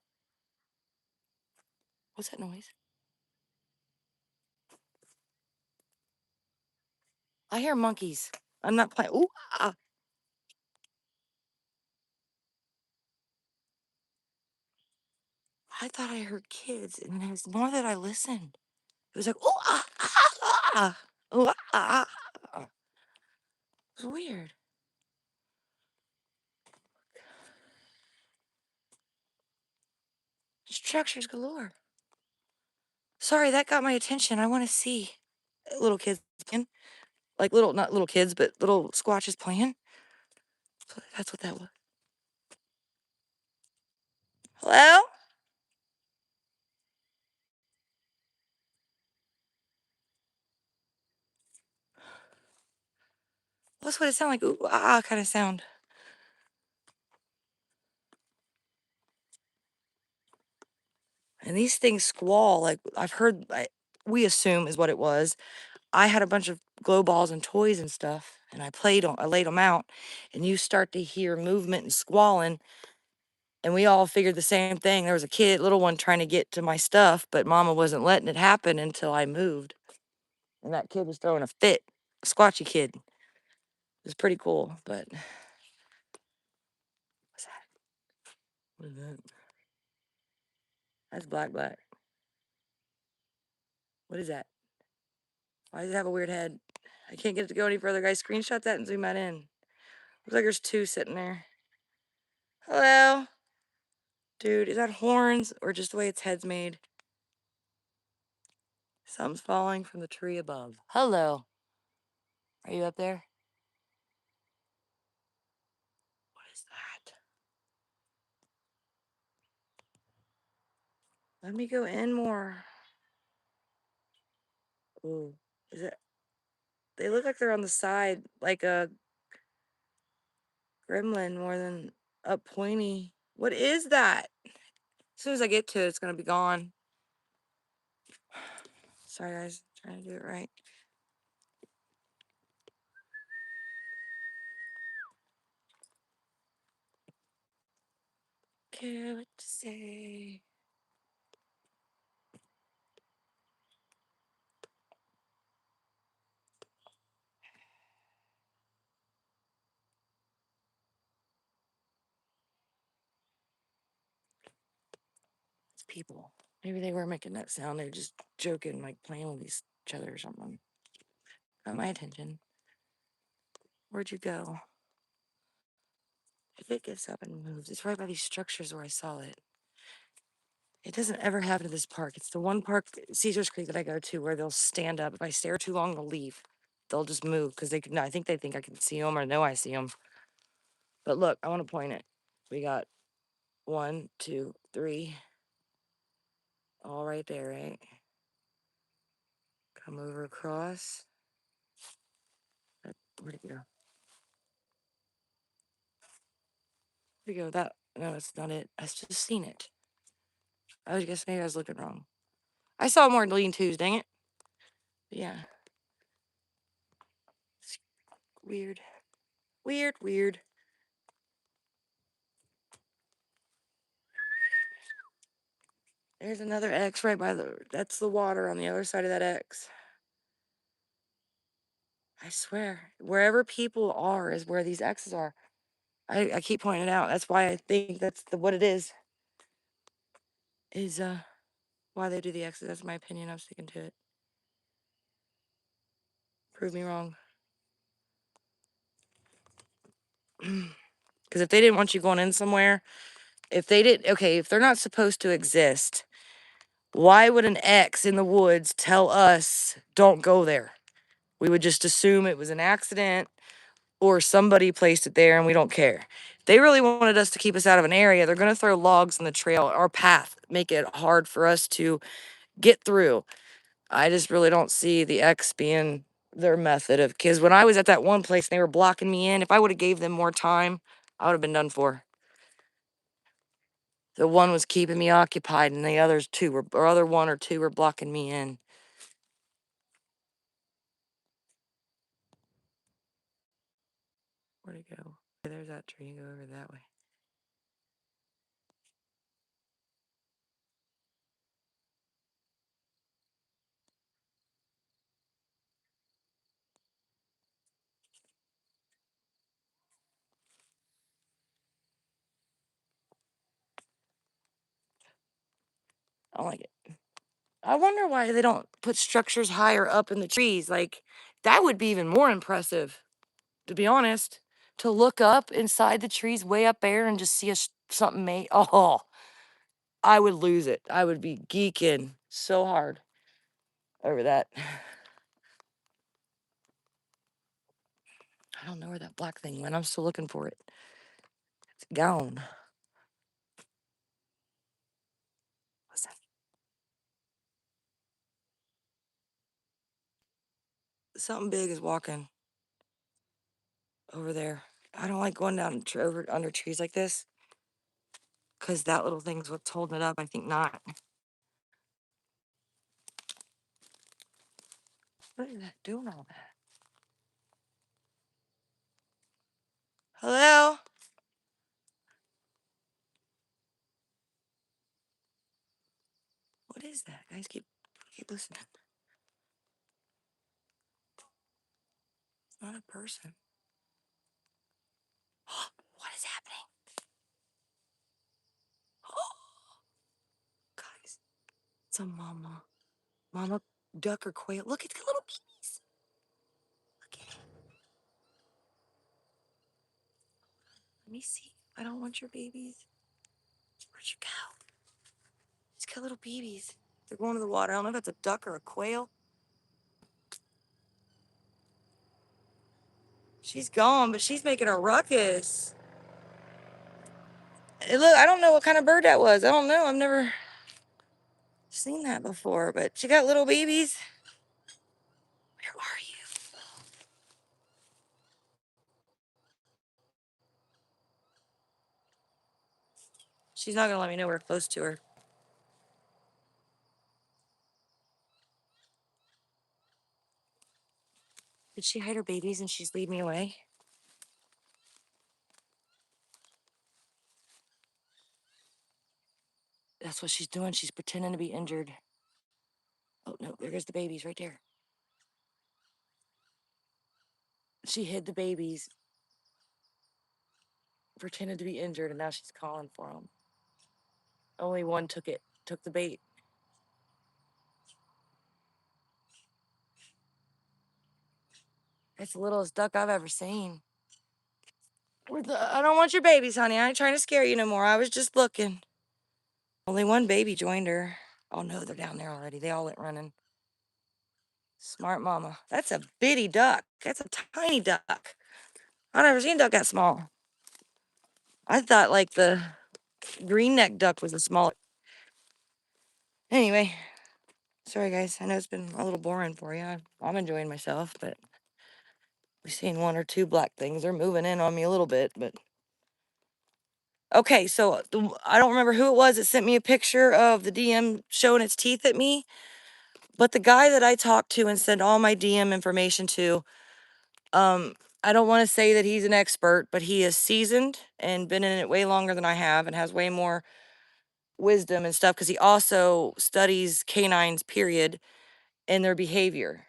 What's that noise? I hear monkeys. I'm not playing. Ooh, ah. I thought I heard kids, and it was more that I listened. It was like, ooh, ah, ah, ah, ooh, ah, ah, ah. It was weird. Structures galore. Sorry, that got my attention. I want to see little kids playing. Like little, not little kids, but little squatches playing. So that's what that was. Hello? What's what it sound like? Ooh, ah, kind of sound. And these things squall. Like I've heard, we assume is what it was. I had a bunch of glow balls and toys and stuff, and I laid them out, and you start to hear movement and squalling, and we all figured the same thing. There was a kid, little one, trying to get to my stuff, but Mama wasn't letting it happen until I moved, and that kid was throwing a fit, squatchy kid. It was pretty cool, but what's that? What is that? That's black, black. What is that? Why does it have a weird head? I can't get it to go any further, guys. Screenshot that and zoom that in. Looks like there's two sitting there. Hello? Dude, is that horns or just the way its head's made? Something's falling from the tree above. Hello. Are you up there? What is that? Let me go in more. Ooh, is it? They look like they're on the side, like a gremlin more than up pointy. What is that? As soon as I get to it, it's gonna be gone. Sorry, guys. Trying to do it right. care what to say. It's people. Maybe they were making that sound. They're just joking, like playing with each other or something. Got my attention. Where'd you go? If it gets up and moves, it's right by these structures where I saw it. It doesn't ever happen to this park. It's the one park, Caesar's Creek, that I go to where they'll stand up. If I stare too long, they'll leave. They'll just move because they can. I think they think I can see them or know I see them. But look, I want to point it. We got 1, 2, 3, all right there, right? Come over across. Where'd it go? Where'd it go? That no, that's not it. I just seen it. I guess maybe I was looking wrong. I saw more lean-tos. Dang it. Yeah. It's weird. Weird. Weird. There's another X right by that's the water on the other side of that X. I swear, wherever people are is where these X's are. I keep pointing it out. That's why I think that's what it is why they do the X's. That's my opinion. I'm sticking to it. Prove me wrong. Because if they didn't want you going in somewhere, if they're not supposed to exist, why would an X in the woods tell us don't go there? We would just assume it was an accident or somebody placed it there and we don't care. If they really wanted us to keep us out of an area, they're going to throw logs in the trail, our path, make it hard for us to get through. I just really don't see the X being their method of, because when I was at that one place and they were blocking me in, if I would have gave them more time, I would have been done for. The one was keeping me occupied and the others two were, or other one or two were blocking me in. Where'd it go? There's that tree. Go over that way. I don't like it. I wonder why they don't put structures higher up in the trees. Like, that would be even more impressive, to be honest. To look up inside the trees way up there and just see something made. Oh, I would lose it. I would be geeking so hard over that. I don't know where that black thing went. I'm still looking for it. It's gone. What's that? Something big is walking over there. I don't like going down over under trees like this because that little thing's what's holding it up. I think not. What is that doing all that? Hello? What is that? Guys, keep listening. It's not a person. What is happening? Guys, it's a mama. Mama duck or quail. Look, it's got little babies. Look at it. Let me see. I don't want your babies. Where'd you go? It's got little babies. They're going to the water. I don't know if that's a duck or a quail. She's gone, but she's making a ruckus. Look, I don't know what kind of bird that was. I don't know. I've never seen that before, but she got little babies. Where are you? She's not gonna let me know we're close to her. Did she hide her babies and she's leading me away? That's what she's doing. She's pretending to be injured. Oh, no, there goes the babies right there. She hid the babies, pretended to be injured, and now she's calling for them. Only one took the bait. It's the littlest duck I've ever seen. I don't want your babies, honey. I ain't trying to scare you no more. I was just looking. Only one baby joined her. Oh no, they're down there already. They all went running. Smart mama. That's a bitty duck. That's a tiny duck. I've never seen a duck that small. I thought like the green neck duck was the smallest. Anyway, sorry guys. I know it's been a little boring for you. I'm enjoying myself, but we've seen one or two black things. They're moving in on me a little bit, but okay. So I don't remember who it was that sent me a picture of the DM showing its teeth at me, but the guy that I talked to and sent all my DM information to, I don't want to say that he's an expert, but he is seasoned and been in it way longer than I have and has way more wisdom and stuff because he also studies canines, period, and their behavior.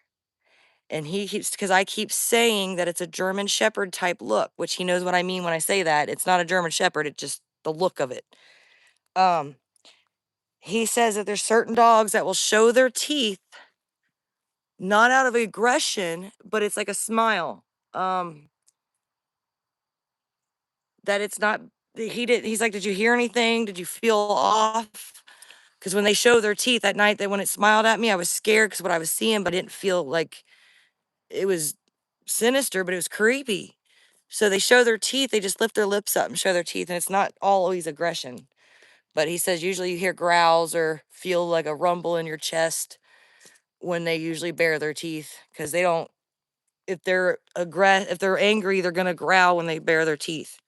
And he keeps, because I keep saying that it's a German Shepherd type look, which he knows what I mean when I say that. It's not a German Shepherd, it's just the look of it. Um, he says that there's certain dogs that will show their teeth not out of aggression, but it's like a smile. That it's not, he's like, did you hear anything? Did you feel off? Because when they show their teeth at night, when it smiled at me, I was scared because what I was seeing, but I didn't feel like it was sinister, but it was creepy. So they show their teeth, they just lift their lips up and show their teeth, and it's not always aggression. But he says usually you hear growls or feel like a rumble in your chest when they usually bare their teeth because they don't. If they're angry, they're gonna growl when they bare their teeth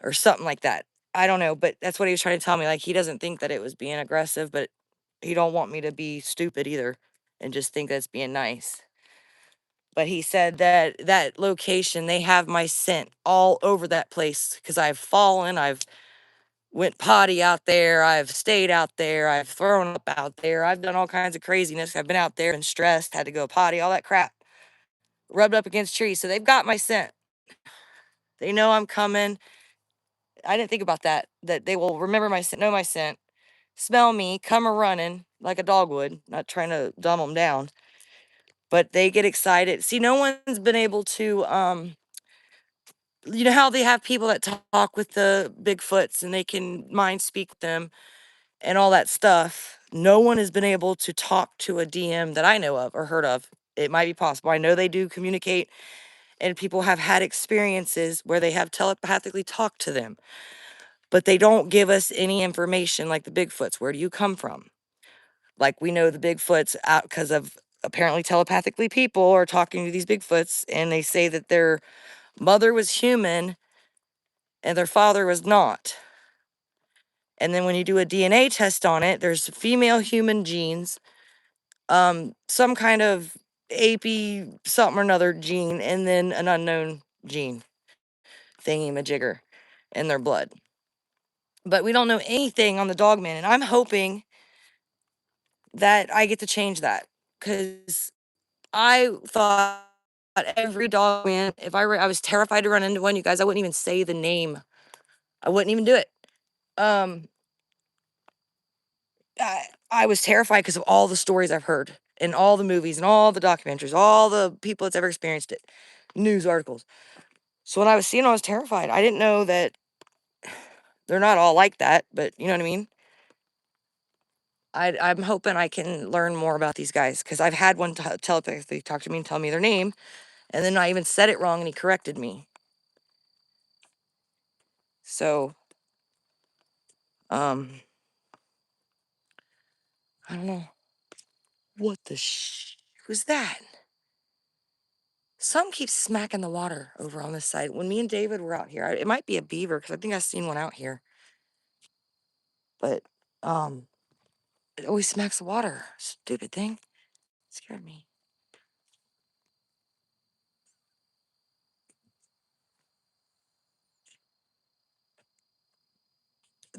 or something like that. I don't know, but that's what he was trying to tell me. Like he doesn't think that it was being aggressive, but he don't want me to be stupid either and just think that's being nice. But he said that that location, they have my scent all over that place because I've fallen, I've went potty out there, I've stayed out there, I've thrown up out there, I've done all kinds of craziness. I've been out there and stressed, had to go potty, all that crap. Rubbed up against trees. So they've got my scent. They know I'm coming. I didn't think about that. That they will remember my scent, know my scent, smell me, come a running like a dog would. Not trying to dumb them down, but they get excited. See, no one's been able to. You know how they have people that talk with the Bigfoots and they can mind speak with them and all that stuff. No one has been able to talk to a DM that I know of or heard of. It might be possible. I know they do communicate, and people have had experiences where they have telepathically talked to them, but they don't give us any information like the Bigfoots. Where do you come from? Like we know the Bigfoots out because of apparently telepathically people are talking to these Bigfoots and they say that their mother was human and their father was not. And then when you do a DNA test on it, there's female human genes, some kind of AP something or another gene, and then an unknown gene thingy majigger in their blood. But we don't know anything on the dogman, and I'm hoping that I get to change that because I thought every dogman, if I was terrified to run into one, you guys, I wouldn't even say the name. I wouldn't even do it. Um, I was terrified because of all the stories I've heard and all the movies and all the documentaries, all the people that's ever experienced it, news articles. So when I was seeing it, I was terrified. I didn't know that they're not all like that, but you know what I mean? I'm hoping I can learn more about these guys because I've had one telepathically talk to me and tell me their name, and then I even said it wrong and he corrected me. So, I don't know. What the was that? Some keeps smacking the water over on this side. When me and David were out here, it might be a beaver because I think I've seen one out here. But it always smacks the water. Stupid thing. It scared me.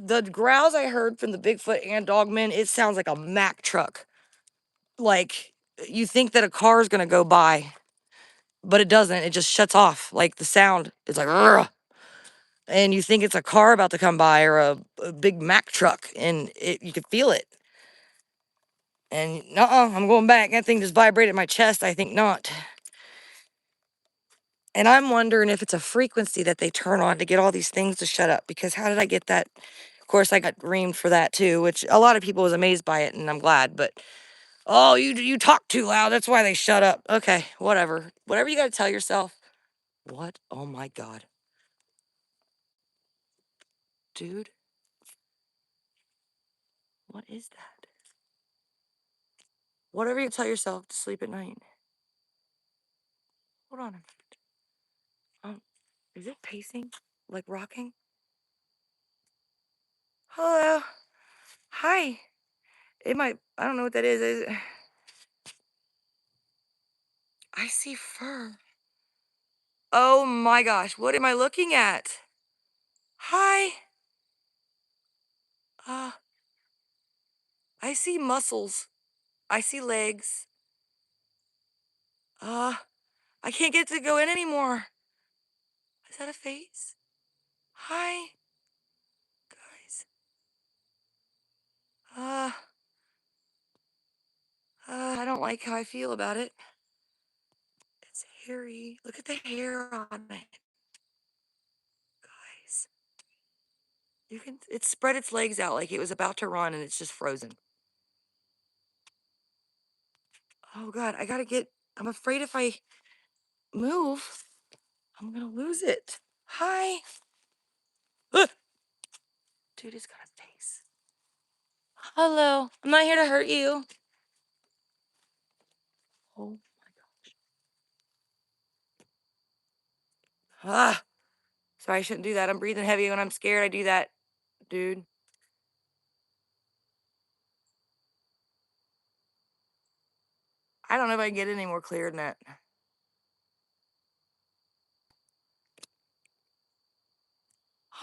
The growls I heard from the Bigfoot and Dogman, it sounds like a Mack truck. Like you think that a car is gonna go by, but it doesn't. It just shuts off. Like the sound is like, "Rrr," and you think it's a car about to come by or a big Mack truck, and you can feel it. And I'm going back. That thing just vibrated my chest. I think not. And I'm wondering if it's a frequency that they turn on to get all these things to shut up. Because how did I get that? Of course, I got reamed for that too, which a lot of people was amazed by it, and I'm glad. But oh, you talk too loud. That's why they shut up. Okay, whatever. Whatever you got to tell yourself. What? Oh my God, dude, what is that? Whatever you tell yourself to sleep at night. Hold on. Is it pacing? Like rocking? Hello. Hi. It might. I don't know what that is. I see fur. Oh my gosh, what am I looking at? Hi. Uh, I see muscles. I see legs. Uh, I can't get it to go in anymore. Is that a face? Hi, guys. Uh, I don't like how I feel about it. It's hairy. Look at the hair on it, guys. It spread its legs out like it was about to run and it's just frozen. Oh God, I'm afraid if I move, I'm gonna lose it. Hi. Ah! Dude, it's got a face. Hello. I'm not here to hurt you. Oh my gosh. Ah. Sorry, I shouldn't do that. I'm breathing heavy when I'm scared. I do that, dude. I don't know if I can get any more clear than that.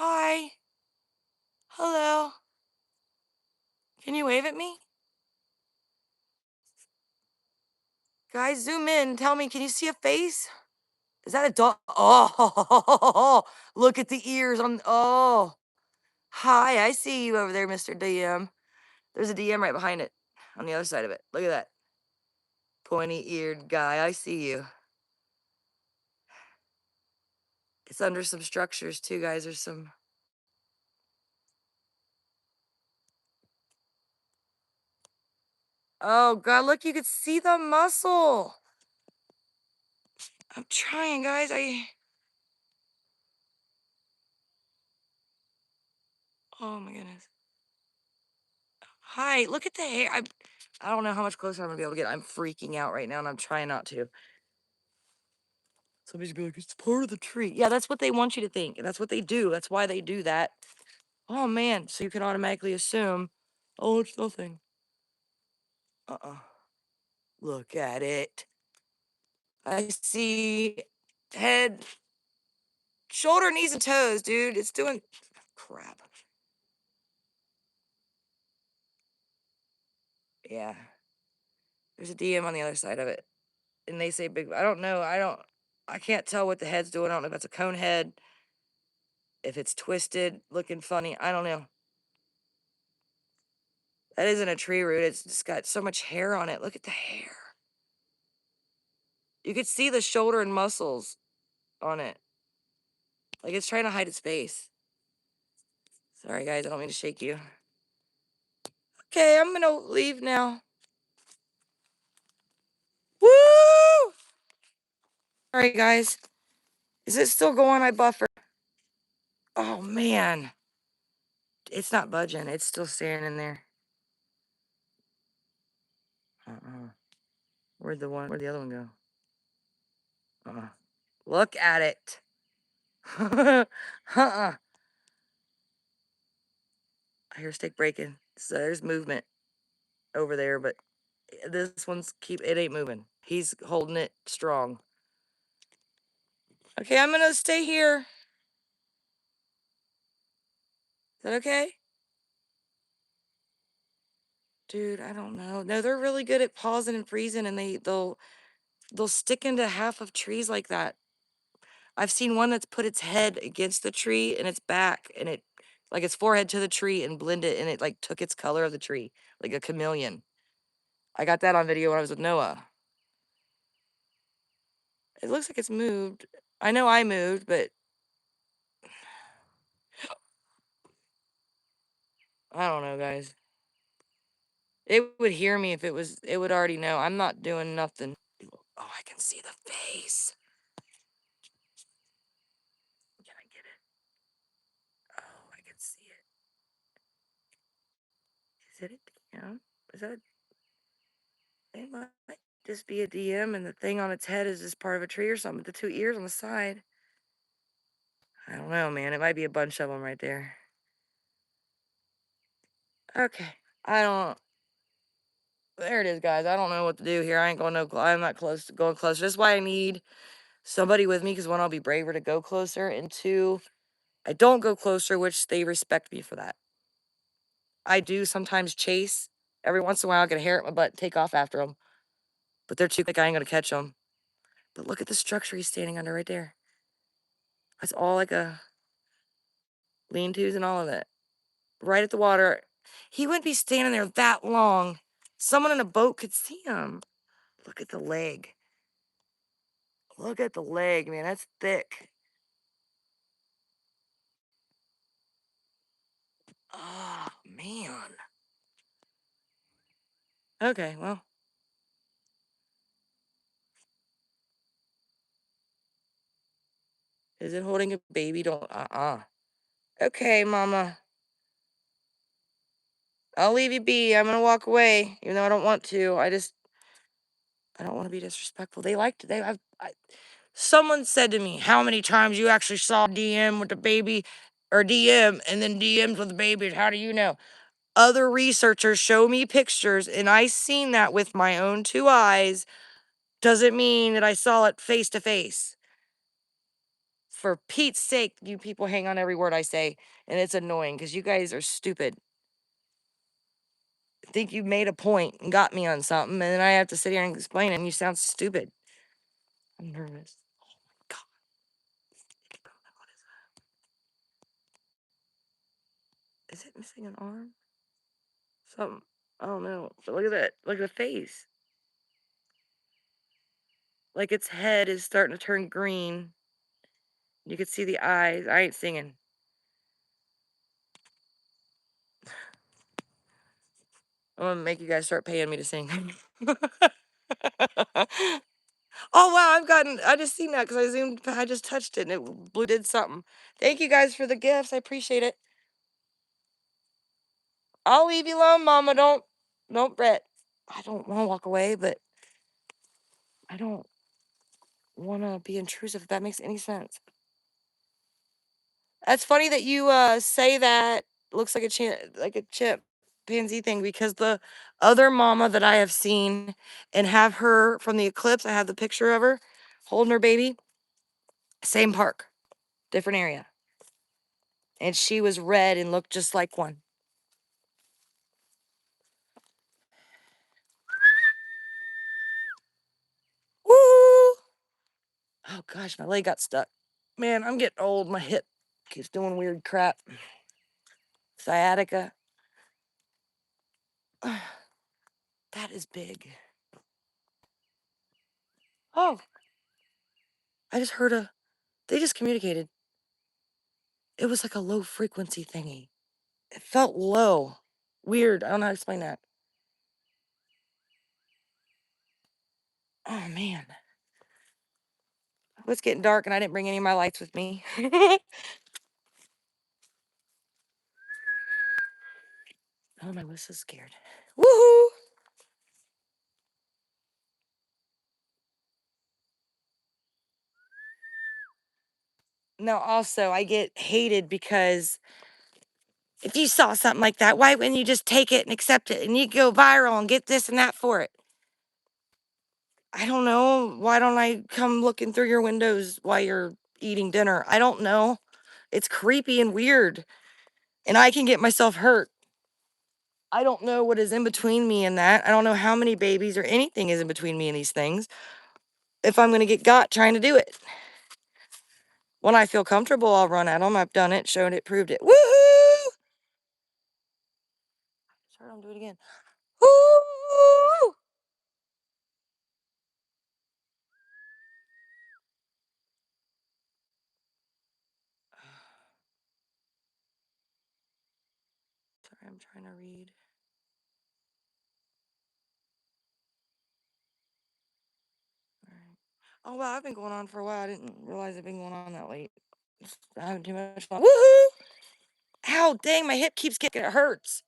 Hi. Hello. Can you wave at me? Guys, zoom in. Tell me, can you see a face? Is that a dog? Oh, look at the ears on. Oh, hi. I see you over there, Mr. DM. There's a DM right behind it on the other side of it. Look at that. Pointy eared guy. I see you. It's under some structures too, guys. There's some. Oh, God. Look, you could see the muscle. I'm trying, guys. Oh, my goodness. Hi. Look at the hair. I don't know how much closer I'm going to be able to get. I'm freaking out right now, and I'm trying not to. Somebody's gonna be like, it's part of the tree. Yeah, that's what they want you to think. That's what they do. That's why they do that. Oh man, so you can automatically assume, oh, it's nothing. Uh-uh. Look at it. I see head, shoulder, knees, and toes, dude. It's doing crap. Yeah. There's a DM on the other side of it. And they say big. I don't know. I can't tell what the head's doing. I don't know if that's a cone head, if it's twisted, looking funny. I don't know. That isn't a tree root. It's just got so much hair on it. Look at the hair. You could see the shoulder and muscles on it. Like it's trying to hide its face. Sorry, guys. I don't mean to shake you. Okay, I'm going to leave now. Woo! Sorry, guys. Is it still going? I buffer. Oh, man. It's not budging. It's still standing there. Uh-uh. Where'd the other one go? Uh-uh. Look at it. Uh-uh. I hear a stick breaking. So there's movement over there, but this it ain't moving. He's holding it strong. Okay, I'm gonna stay here. Is that okay? Dude, I don't know. No, they're really good at pausing and freezing, and they'll stick into half of trees like that. I've seen one that's put its head against the tree and its back, and it like its forehead to the tree and blended, and it like took its color of the tree, like a chameleon. I got that on video when I was with Noah. It looks like it's moved. I know I moved, but I don't know, guys. It would hear me if it would already know. I'm not doing nothing. Oh, I can see the face. Can I get it? Oh, I can see it. Is it a DM? Is that it might just be a DM and the thing on its head is just part of a tree or something. The two ears on the side. I don't know, man. It might be a bunch of them right there. Okay. I don't. There it is, guys. I don't know what to do here. I ain't going no. I'm not close to going closer. That's why I need somebody with me, because one, I'll be braver to go closer, and two, I don't go closer, which they respect me for that. I do sometimes chase. Every once in a while, I get a hair at my butt and take off after them, but they're too quick. I ain't gonna catch them. But look at the structure he's standing under right there. That's all like a lean-tos and all of it. Right at the water. He wouldn't be standing there that long. Someone in a boat could see him. Look at the leg. Look at the leg, man. That's thick. Oh, man. Okay, well. Is it holding a baby? Don't, Okay, mama. I'll leave you be. I'm gonna walk away, even though I don't want to. I don't want to be disrespectful. They liked it. Someone said to me, "How many times you actually saw DM with the baby, or DM and then DMs with the babies? How do you know?" Other researchers show me pictures, and I seen that with my own two eyes. Doesn't mean that I saw it face to face. For Pete's sake, you people hang on every word I say, and it's annoying because you guys are stupid. Think you made a point and got me on something, and then I have to sit here and explain it, and you sound stupid. I'm nervous. God, what is it missing an arm? Something. I don't know. But look at that. Look at the face. Like its head is starting to turn green. You can see the eyes. I ain't singing. I'm gonna make you guys start paying me to sing. Oh wow, I just seen that because I just touched it and it blue did something. Thank you guys for the gifts. I appreciate it. I'll leave you alone, Mama. Don't fret. I don't want to walk away, but I don't want to be intrusive, if that makes any sense. That's funny that you say that looks like like a chimpanzee thing, because the other mama that I have seen and have her from the eclipse, I have the picture of her holding her baby, same park, different area. And she was red and looked just like one. Woo! Oh gosh, my leg got stuck. Man, I'm getting old. My hip keeps doing weird crap. Sciatica. That is big. Oh, I just heard they just communicated. It was like a low frequency thingy. It felt low. Weird. I don't know how to explain that. Oh man. It's getting dark and I didn't bring any of my lights with me. Oh, my was so scared. Woohoo! Now, also, I get hated because if you saw something like that, why wouldn't you just take it and accept it and you go viral and get this and that for it? I don't know. Why don't I come looking through your windows while you're eating dinner? I don't know. It's creepy and weird, and I can get myself hurt. I don't know what is in between me and that. I don't know how many babies or anything is in between me and these things. If I'm going to get got trying to do it. When I feel comfortable, I'll run at them. I've done it, showed it, proved it. Woohoo! Sorry, I'll do it again. Woo! Sorry, I'm trying to read. All right. Oh, wow, I've been going on for a while. I didn't realize I've been going on that late. Just having too much fun. Woohoo! Ow, dang, my hip keeps kicking. It hurts.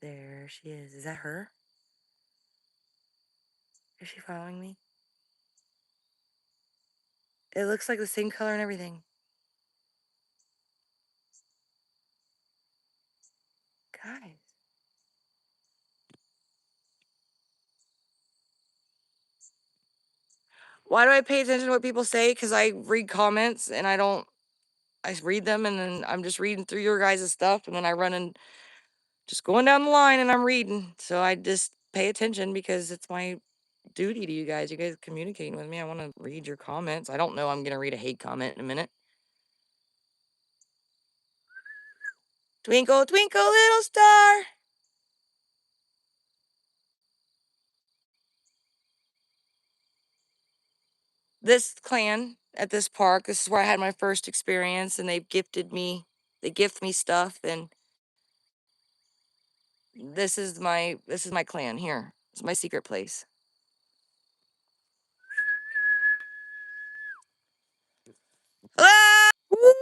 There she is. Is that her? Is she following me? It looks like the same color and everything. Guys. Why do I pay attention to what people say? Because I read comments and I read them and then I'm just reading through your guys' stuff and then I run and just going down the line and I'm reading. So I just pay attention because it's my duty to you guys. You guys communicating with me. I want to read your comments. I don't know I'm going to read a hate comment in a minute. Twinkle, twinkle, little star. This clan at this park, this is where I had my first experience and they gift me stuff and this is my clan here. It's my secret place. Ah! Woo!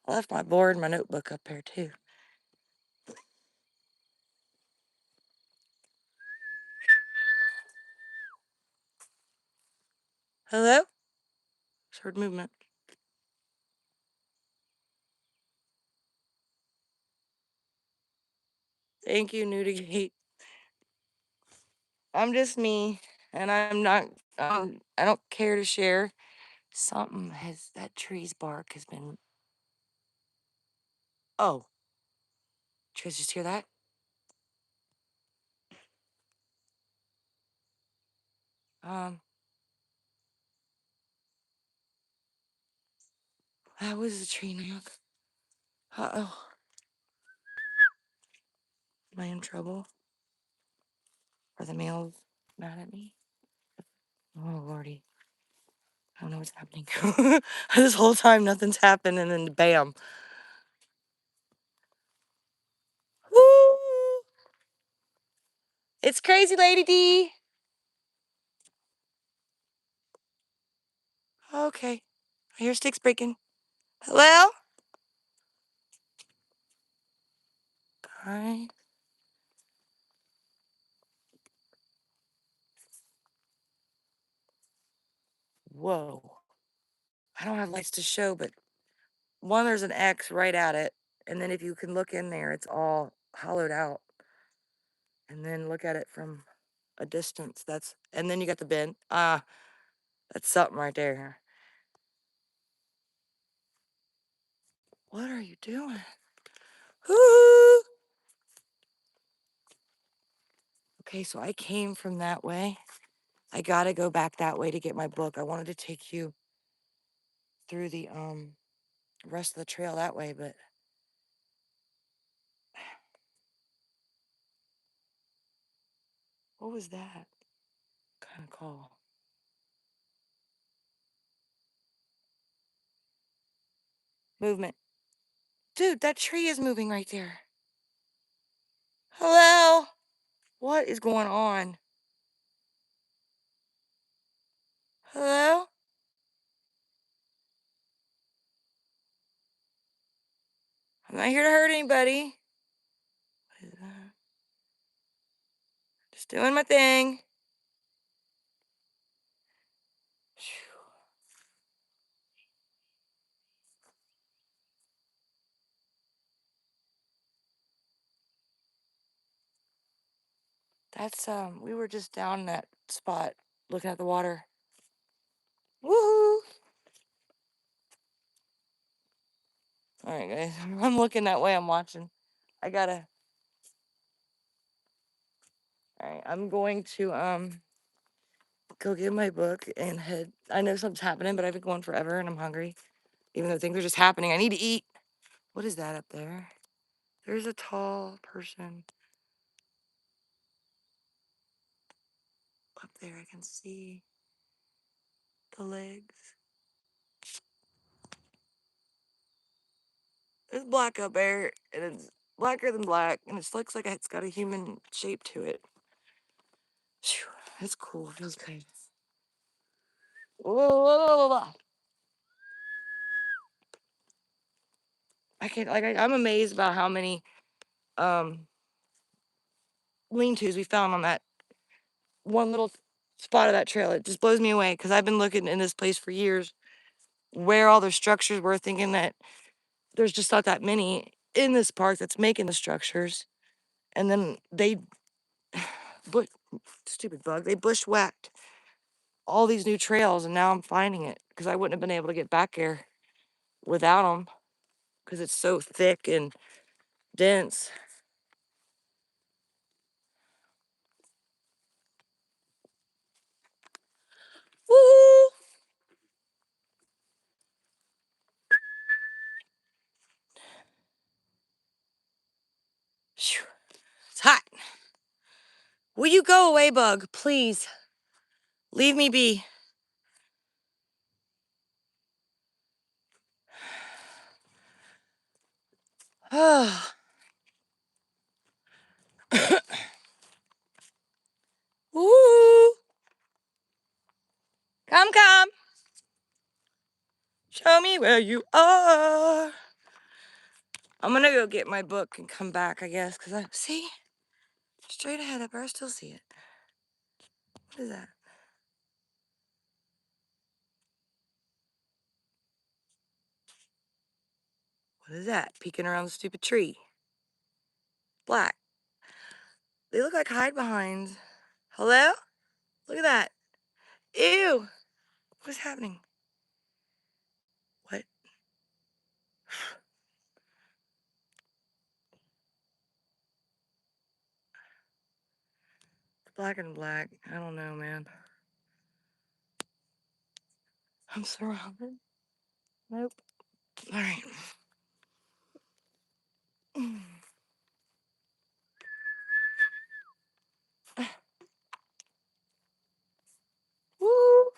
I left my board and my notebook up there too. Hello? Short movement. Thank you, Nudegate. I'm just me, and I'm not. I don't care to share. That tree's bark has been. Oh, did you guys just hear that? Um, that was the tree knock. Uh-oh. Am I in trouble? Are the males mad at me? Oh, Lordy. I don't know what's happening. This whole time, nothing's happened, and then bam. Woo! It's crazy, Lady D. Okay. I hear sticks breaking. Hello? Hi. Whoa. I don't have lights to show, but one, there's an X right at it. And then if you can look in there, it's all hollowed out. And then look at it from a distance. And then you got the bend. That's something right there. What are you doing? Woo! Okay, so I came from that way. I gotta go back that way to get my book. I wanted to take you through the rest of the trail that way, but what was that kind of call? Movement. Dude, that tree is moving right there. Hello? What is going on? Hello? I'm not here to hurt anybody. What is that? Just doing my thing. That's we were just down in that spot looking at the water. Woohoo! All right, guys. I'm looking that way. I'm watching. I gotta. All right, I'm going to go get my book and head. I know something's happening, but I've been going forever and I'm hungry. Even though things are just happening, I need to eat. What is that up there? There's a tall person up there. I can see the legs. It's black up there, and it's blacker than black, and it looks like it's got a human shape to it. Phew, it's cool. It feels good. Whoa, whoa, whoa, whoa. I can't I'm amazed about how many um lean-tos we found on that one little spot of that trail. It just blows me away because I've been looking in this place for years where all their structures were, thinking that there's just not that many in this park that's making the structures. And then they, but stupid bug, they bushwhacked all these new trails, and now I'm finding it because I wouldn't have been able to get back there without them because it's so thick and dense. Woo! Phew, it's hot. Will you go away, bug? Please. Leave me be. Oh. Woo! Come, come. Show me where you are. I'm gonna go get my book and come back, I guess, because I see straight ahead up there. I still see it. What is that? What is that? Peeking around the stupid tree. Black. They look like hide behinds. Hello? Look at that. Ew. What's happening? What? It's black and black. I don't know, man. I'm surrounded. Nope. All right. Woo!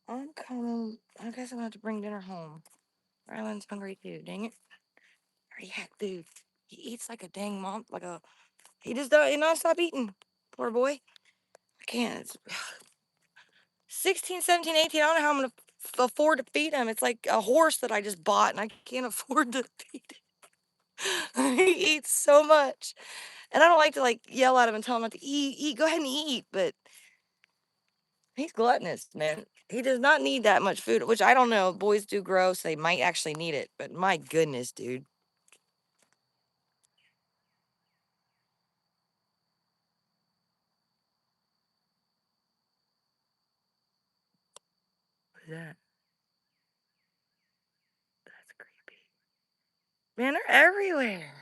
I'm coming. I guess I'm gonna have to bring dinner home. Ryland's hungry too. Dang it. Hurry heck, dude. He eats like a dang mom. He just don't, he not stop eating. Poor boy. I can't. It's 16, 17, 18. I don't know how I'm gonna afford to feed him. It's like a horse that I just bought and I can't afford to feed it. He eats so much. And I don't like to yell at him and tell him not to eat. Eat. Go ahead and eat. But he's gluttonous, man. He does not need that much food, which I don't know. Boys do grow, so they might actually need it. But my goodness, dude. What is that? That's creepy. Man, they're everywhere.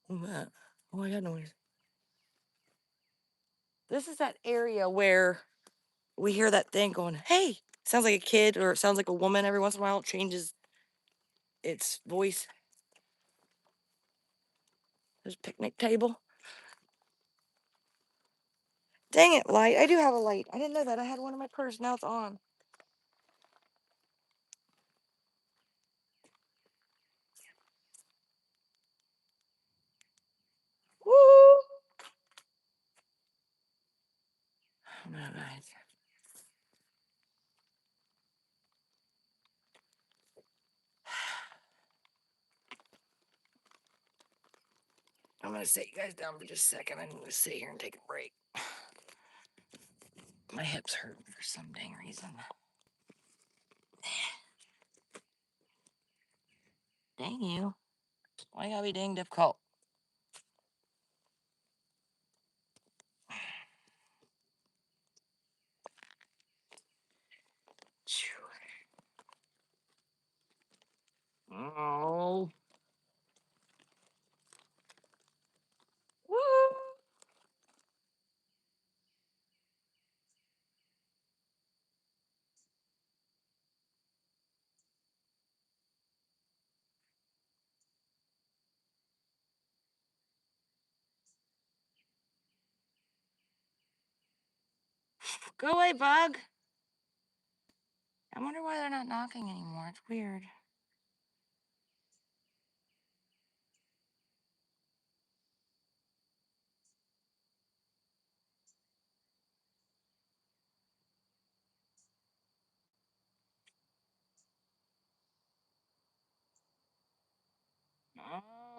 What's that? Oh, I got noise. This is that area where we hear that thing going, hey. Sounds like a kid or it sounds like a woman. Every once in a while, it changes its voice. There's a picnic table. Dang it, light. I do have a light. I didn't know that. I had one in my purse. Now it's on. Woo! Oh, no, guys. I'm going to set you guys down for just a second. I need to sit here and take a break. My hips hurt for some dang reason. Dang you. Why you gotta be dang difficult? Oh. Woo. Go away, bug. I wonder why they're not knocking anymore. It's weird.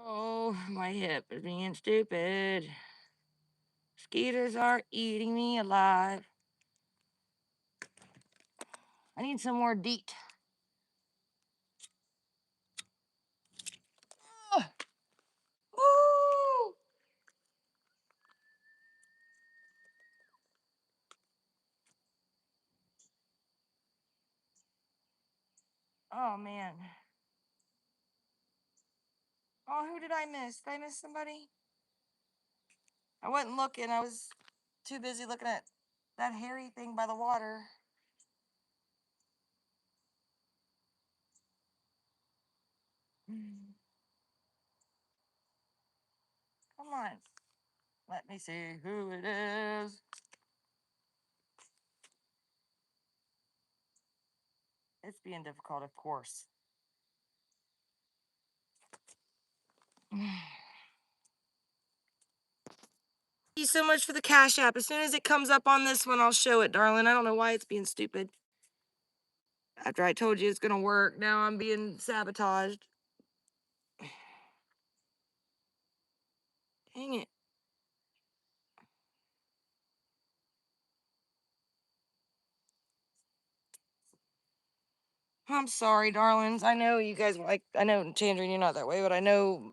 Oh, my hip is being stupid. Mosquitoes are eating me alive. I need some more DEET. Oh. Ooh. Oh, man. Oh, who did I miss? Did I miss somebody? I wasn't looking. I was too busy looking at that hairy thing by the water. Come on. Let me see who it is. It's being difficult, of course. Thank you so much for the Cash App. As soon as it comes up on this one, I'll show it, darling. I don't know why it's being stupid. After I told you it's going to work, now I'm being sabotaged. Dang it. I'm sorry, darlings. I know you guys like, I know, Tangerine, you're not that way, but I know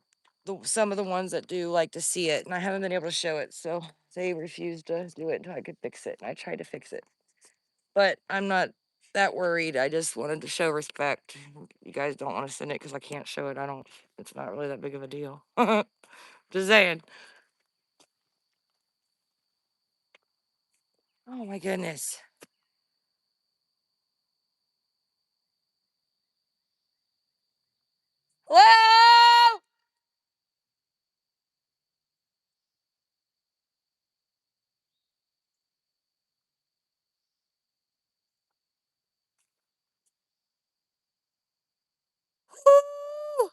some of the ones that do like to see it, and I haven't been able to show it, so they refused to do it until I could fix it, and I tried to fix it. But I'm not that worried. I just wanted to show respect. You guys don't want to send it because I can't show it. It's not really that big of a deal. Just saying. Oh my goodness. Hello? Woo!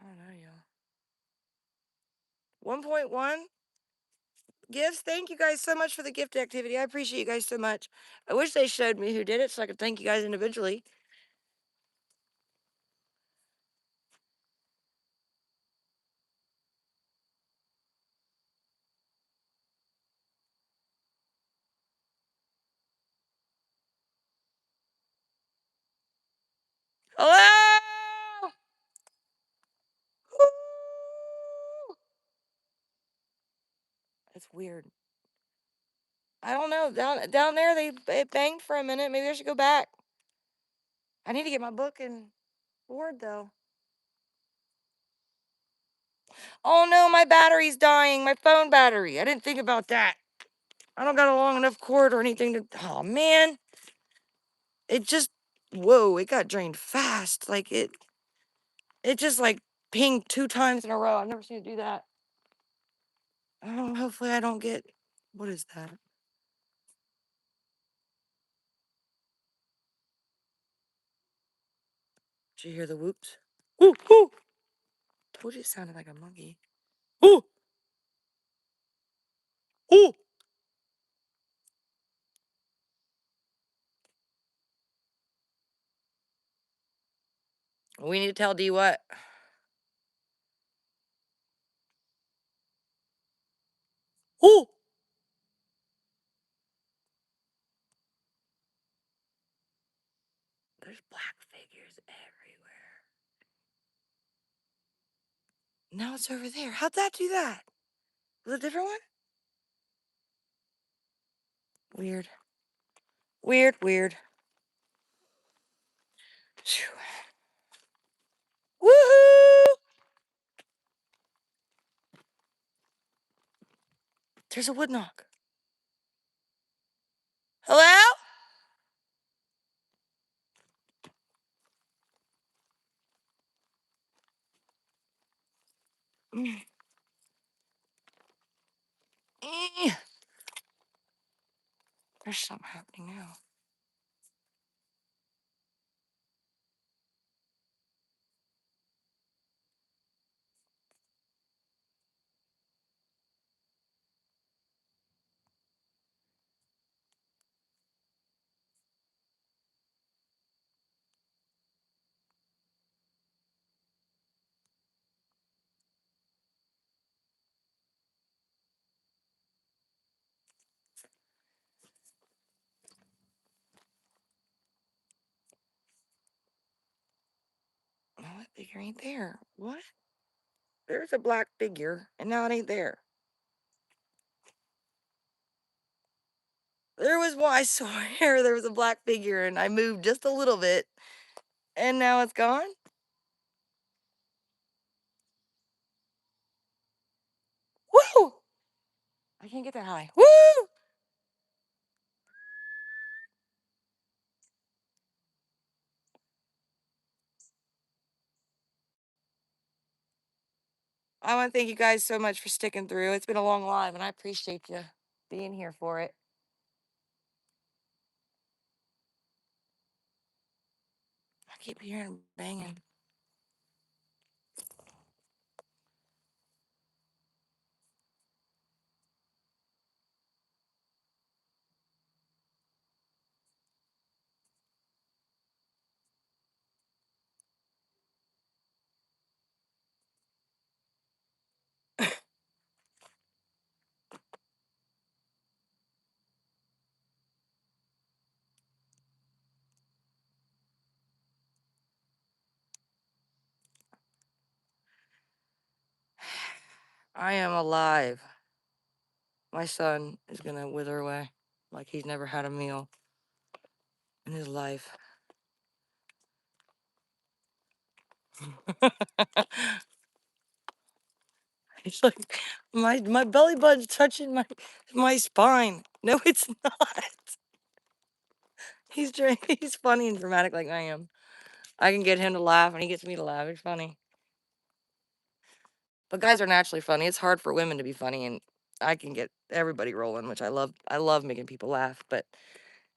I don't know, y'all. 1.1 gifts. Thank you guys so much for the gift activity. I appreciate you guys so much. I wish they showed me who did it so I could thank you guys individually. Hello? Woo! That's weird. I don't know. Down there, it banged for a minute. Maybe I should go back. I need to get my book and board though. Oh no, my battery's dying. My phone battery. I didn't think about that. I don't got a long enough cord or anything to. Oh man, it just. Whoa! It got drained fast. Like it. It just like pinged 2 times in a row. I've never seen it do that. Oh, hopefully I don't get. What is that? Did you hear the whoops? Woo woo! Told you it sounded like a monkey. Woo! Ooh. We need to tell D what? Ooh. There's black figures everywhere. Now it's over there. How'd that do that? Was it a different one? Weird. Weird, weird. Phew. Woohoo! There's a wood knock. Hello? Mm. Eh. There's something happening now. Oh, that figure ain't there. What? There's a black figure, and now it ain't there. There was one, I swear there was a black figure, and I moved just a little bit, and now it's gone? Woo! I can't get that high. Woo! I want to thank you guys so much for sticking through. It's been a long live, and I appreciate you being here for it. I keep hearing banging. I am alive. My son is going to wither away like he's never had a meal in his life. It's like my belly button's touching my spine. No, it's not. He's funny and dramatic like I am. I can get him to laugh, and he gets me to laugh. It's funny. But guys are naturally funny. It's hard for women to be funny, and I can get everybody rolling, which I love. I love making people laugh, but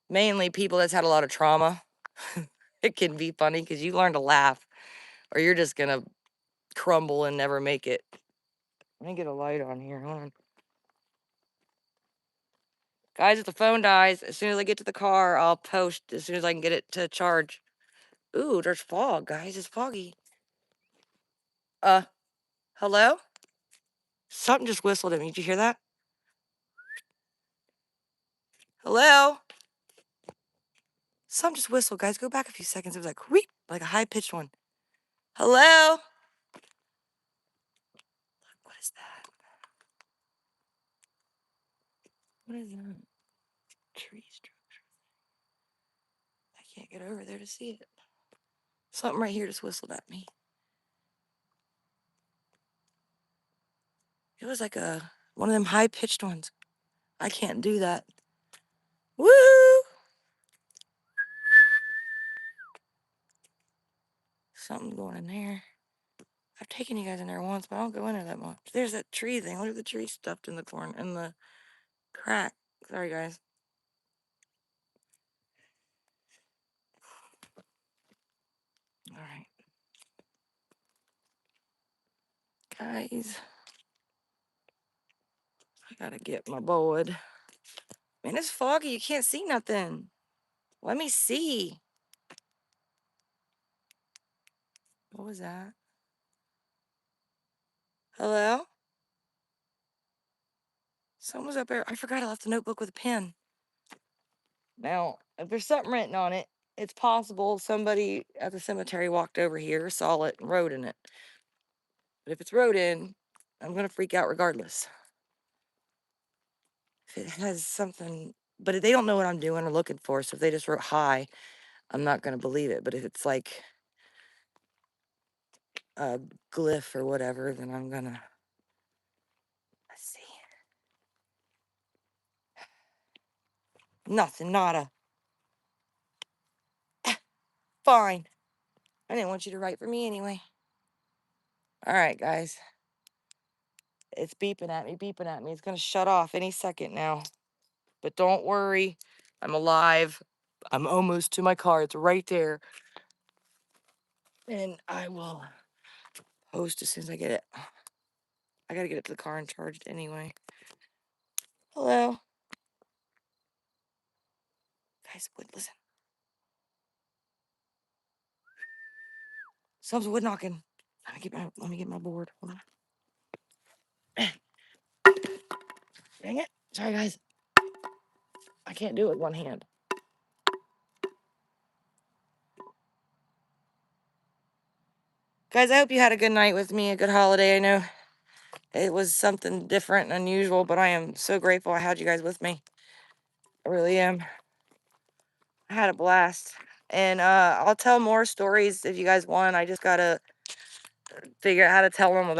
mainly people that's had a lot of trauma. It can be funny because you learn to laugh, or you're just gonna crumble and never make it. Let me get a light on here. Hold on. Guys, if the phone dies, as soon as I get to the car, I'll post as soon as I can get it to charge. Ooh, there's fog, guys. It's foggy. Hello? Something just whistled at me. Did you hear that? Hello? Something just whistled, guys. Go back a few seconds. It was like, wheep, like a high-pitched one. Hello? What is that? What is that? Tree structure. I can't get over there to see it. Something right here just whistled at me. It was like one of them high-pitched ones. I can't do that. Woo! Something's going in there. I've taken you guys in there once, but I don't go in there that much. There's that tree thing. Look at the tree stuffed in the corner, in the crack. Sorry, guys. All right. Guys. I gotta get my board. Man, it's foggy. You can't see nothing. Let me see. What was that? Hello? Someone's up there. I forgot I left a notebook with a pen. Now, if there's something written on it, it's possible somebody at the cemetery walked over here, saw it, and wrote in it. But if it's wrote in, I'm going to freak out regardless. If it has something, but if they don't know what I'm doing or looking for, so if they just wrote hi, I'm not going to believe it. But if it's like a glyph or whatever, then I'm going to, let's see. Nothing, nada. Fine. I didn't want you to write for me anyway. All right, guys. It's beeping at me, beeping at me. It's going to shut off any second now. But don't worry. I'm alive. I'm almost to my car. It's right there. And I will post as soon as I get it. I got to get it to the car and charge it anyway. Hello. Guys, wait, listen. Someone's wood knocking. Let me get my board. Hold on. Dang it. Sorry, guys. I can't do it with one hand. Guys, I hope you had a good night with me, a good holiday. I know it was something different and unusual, but I am so grateful I had you guys with me. I really am. I had a blast. And I'll tell more stories if you guys want. I just got to figure out how to tell them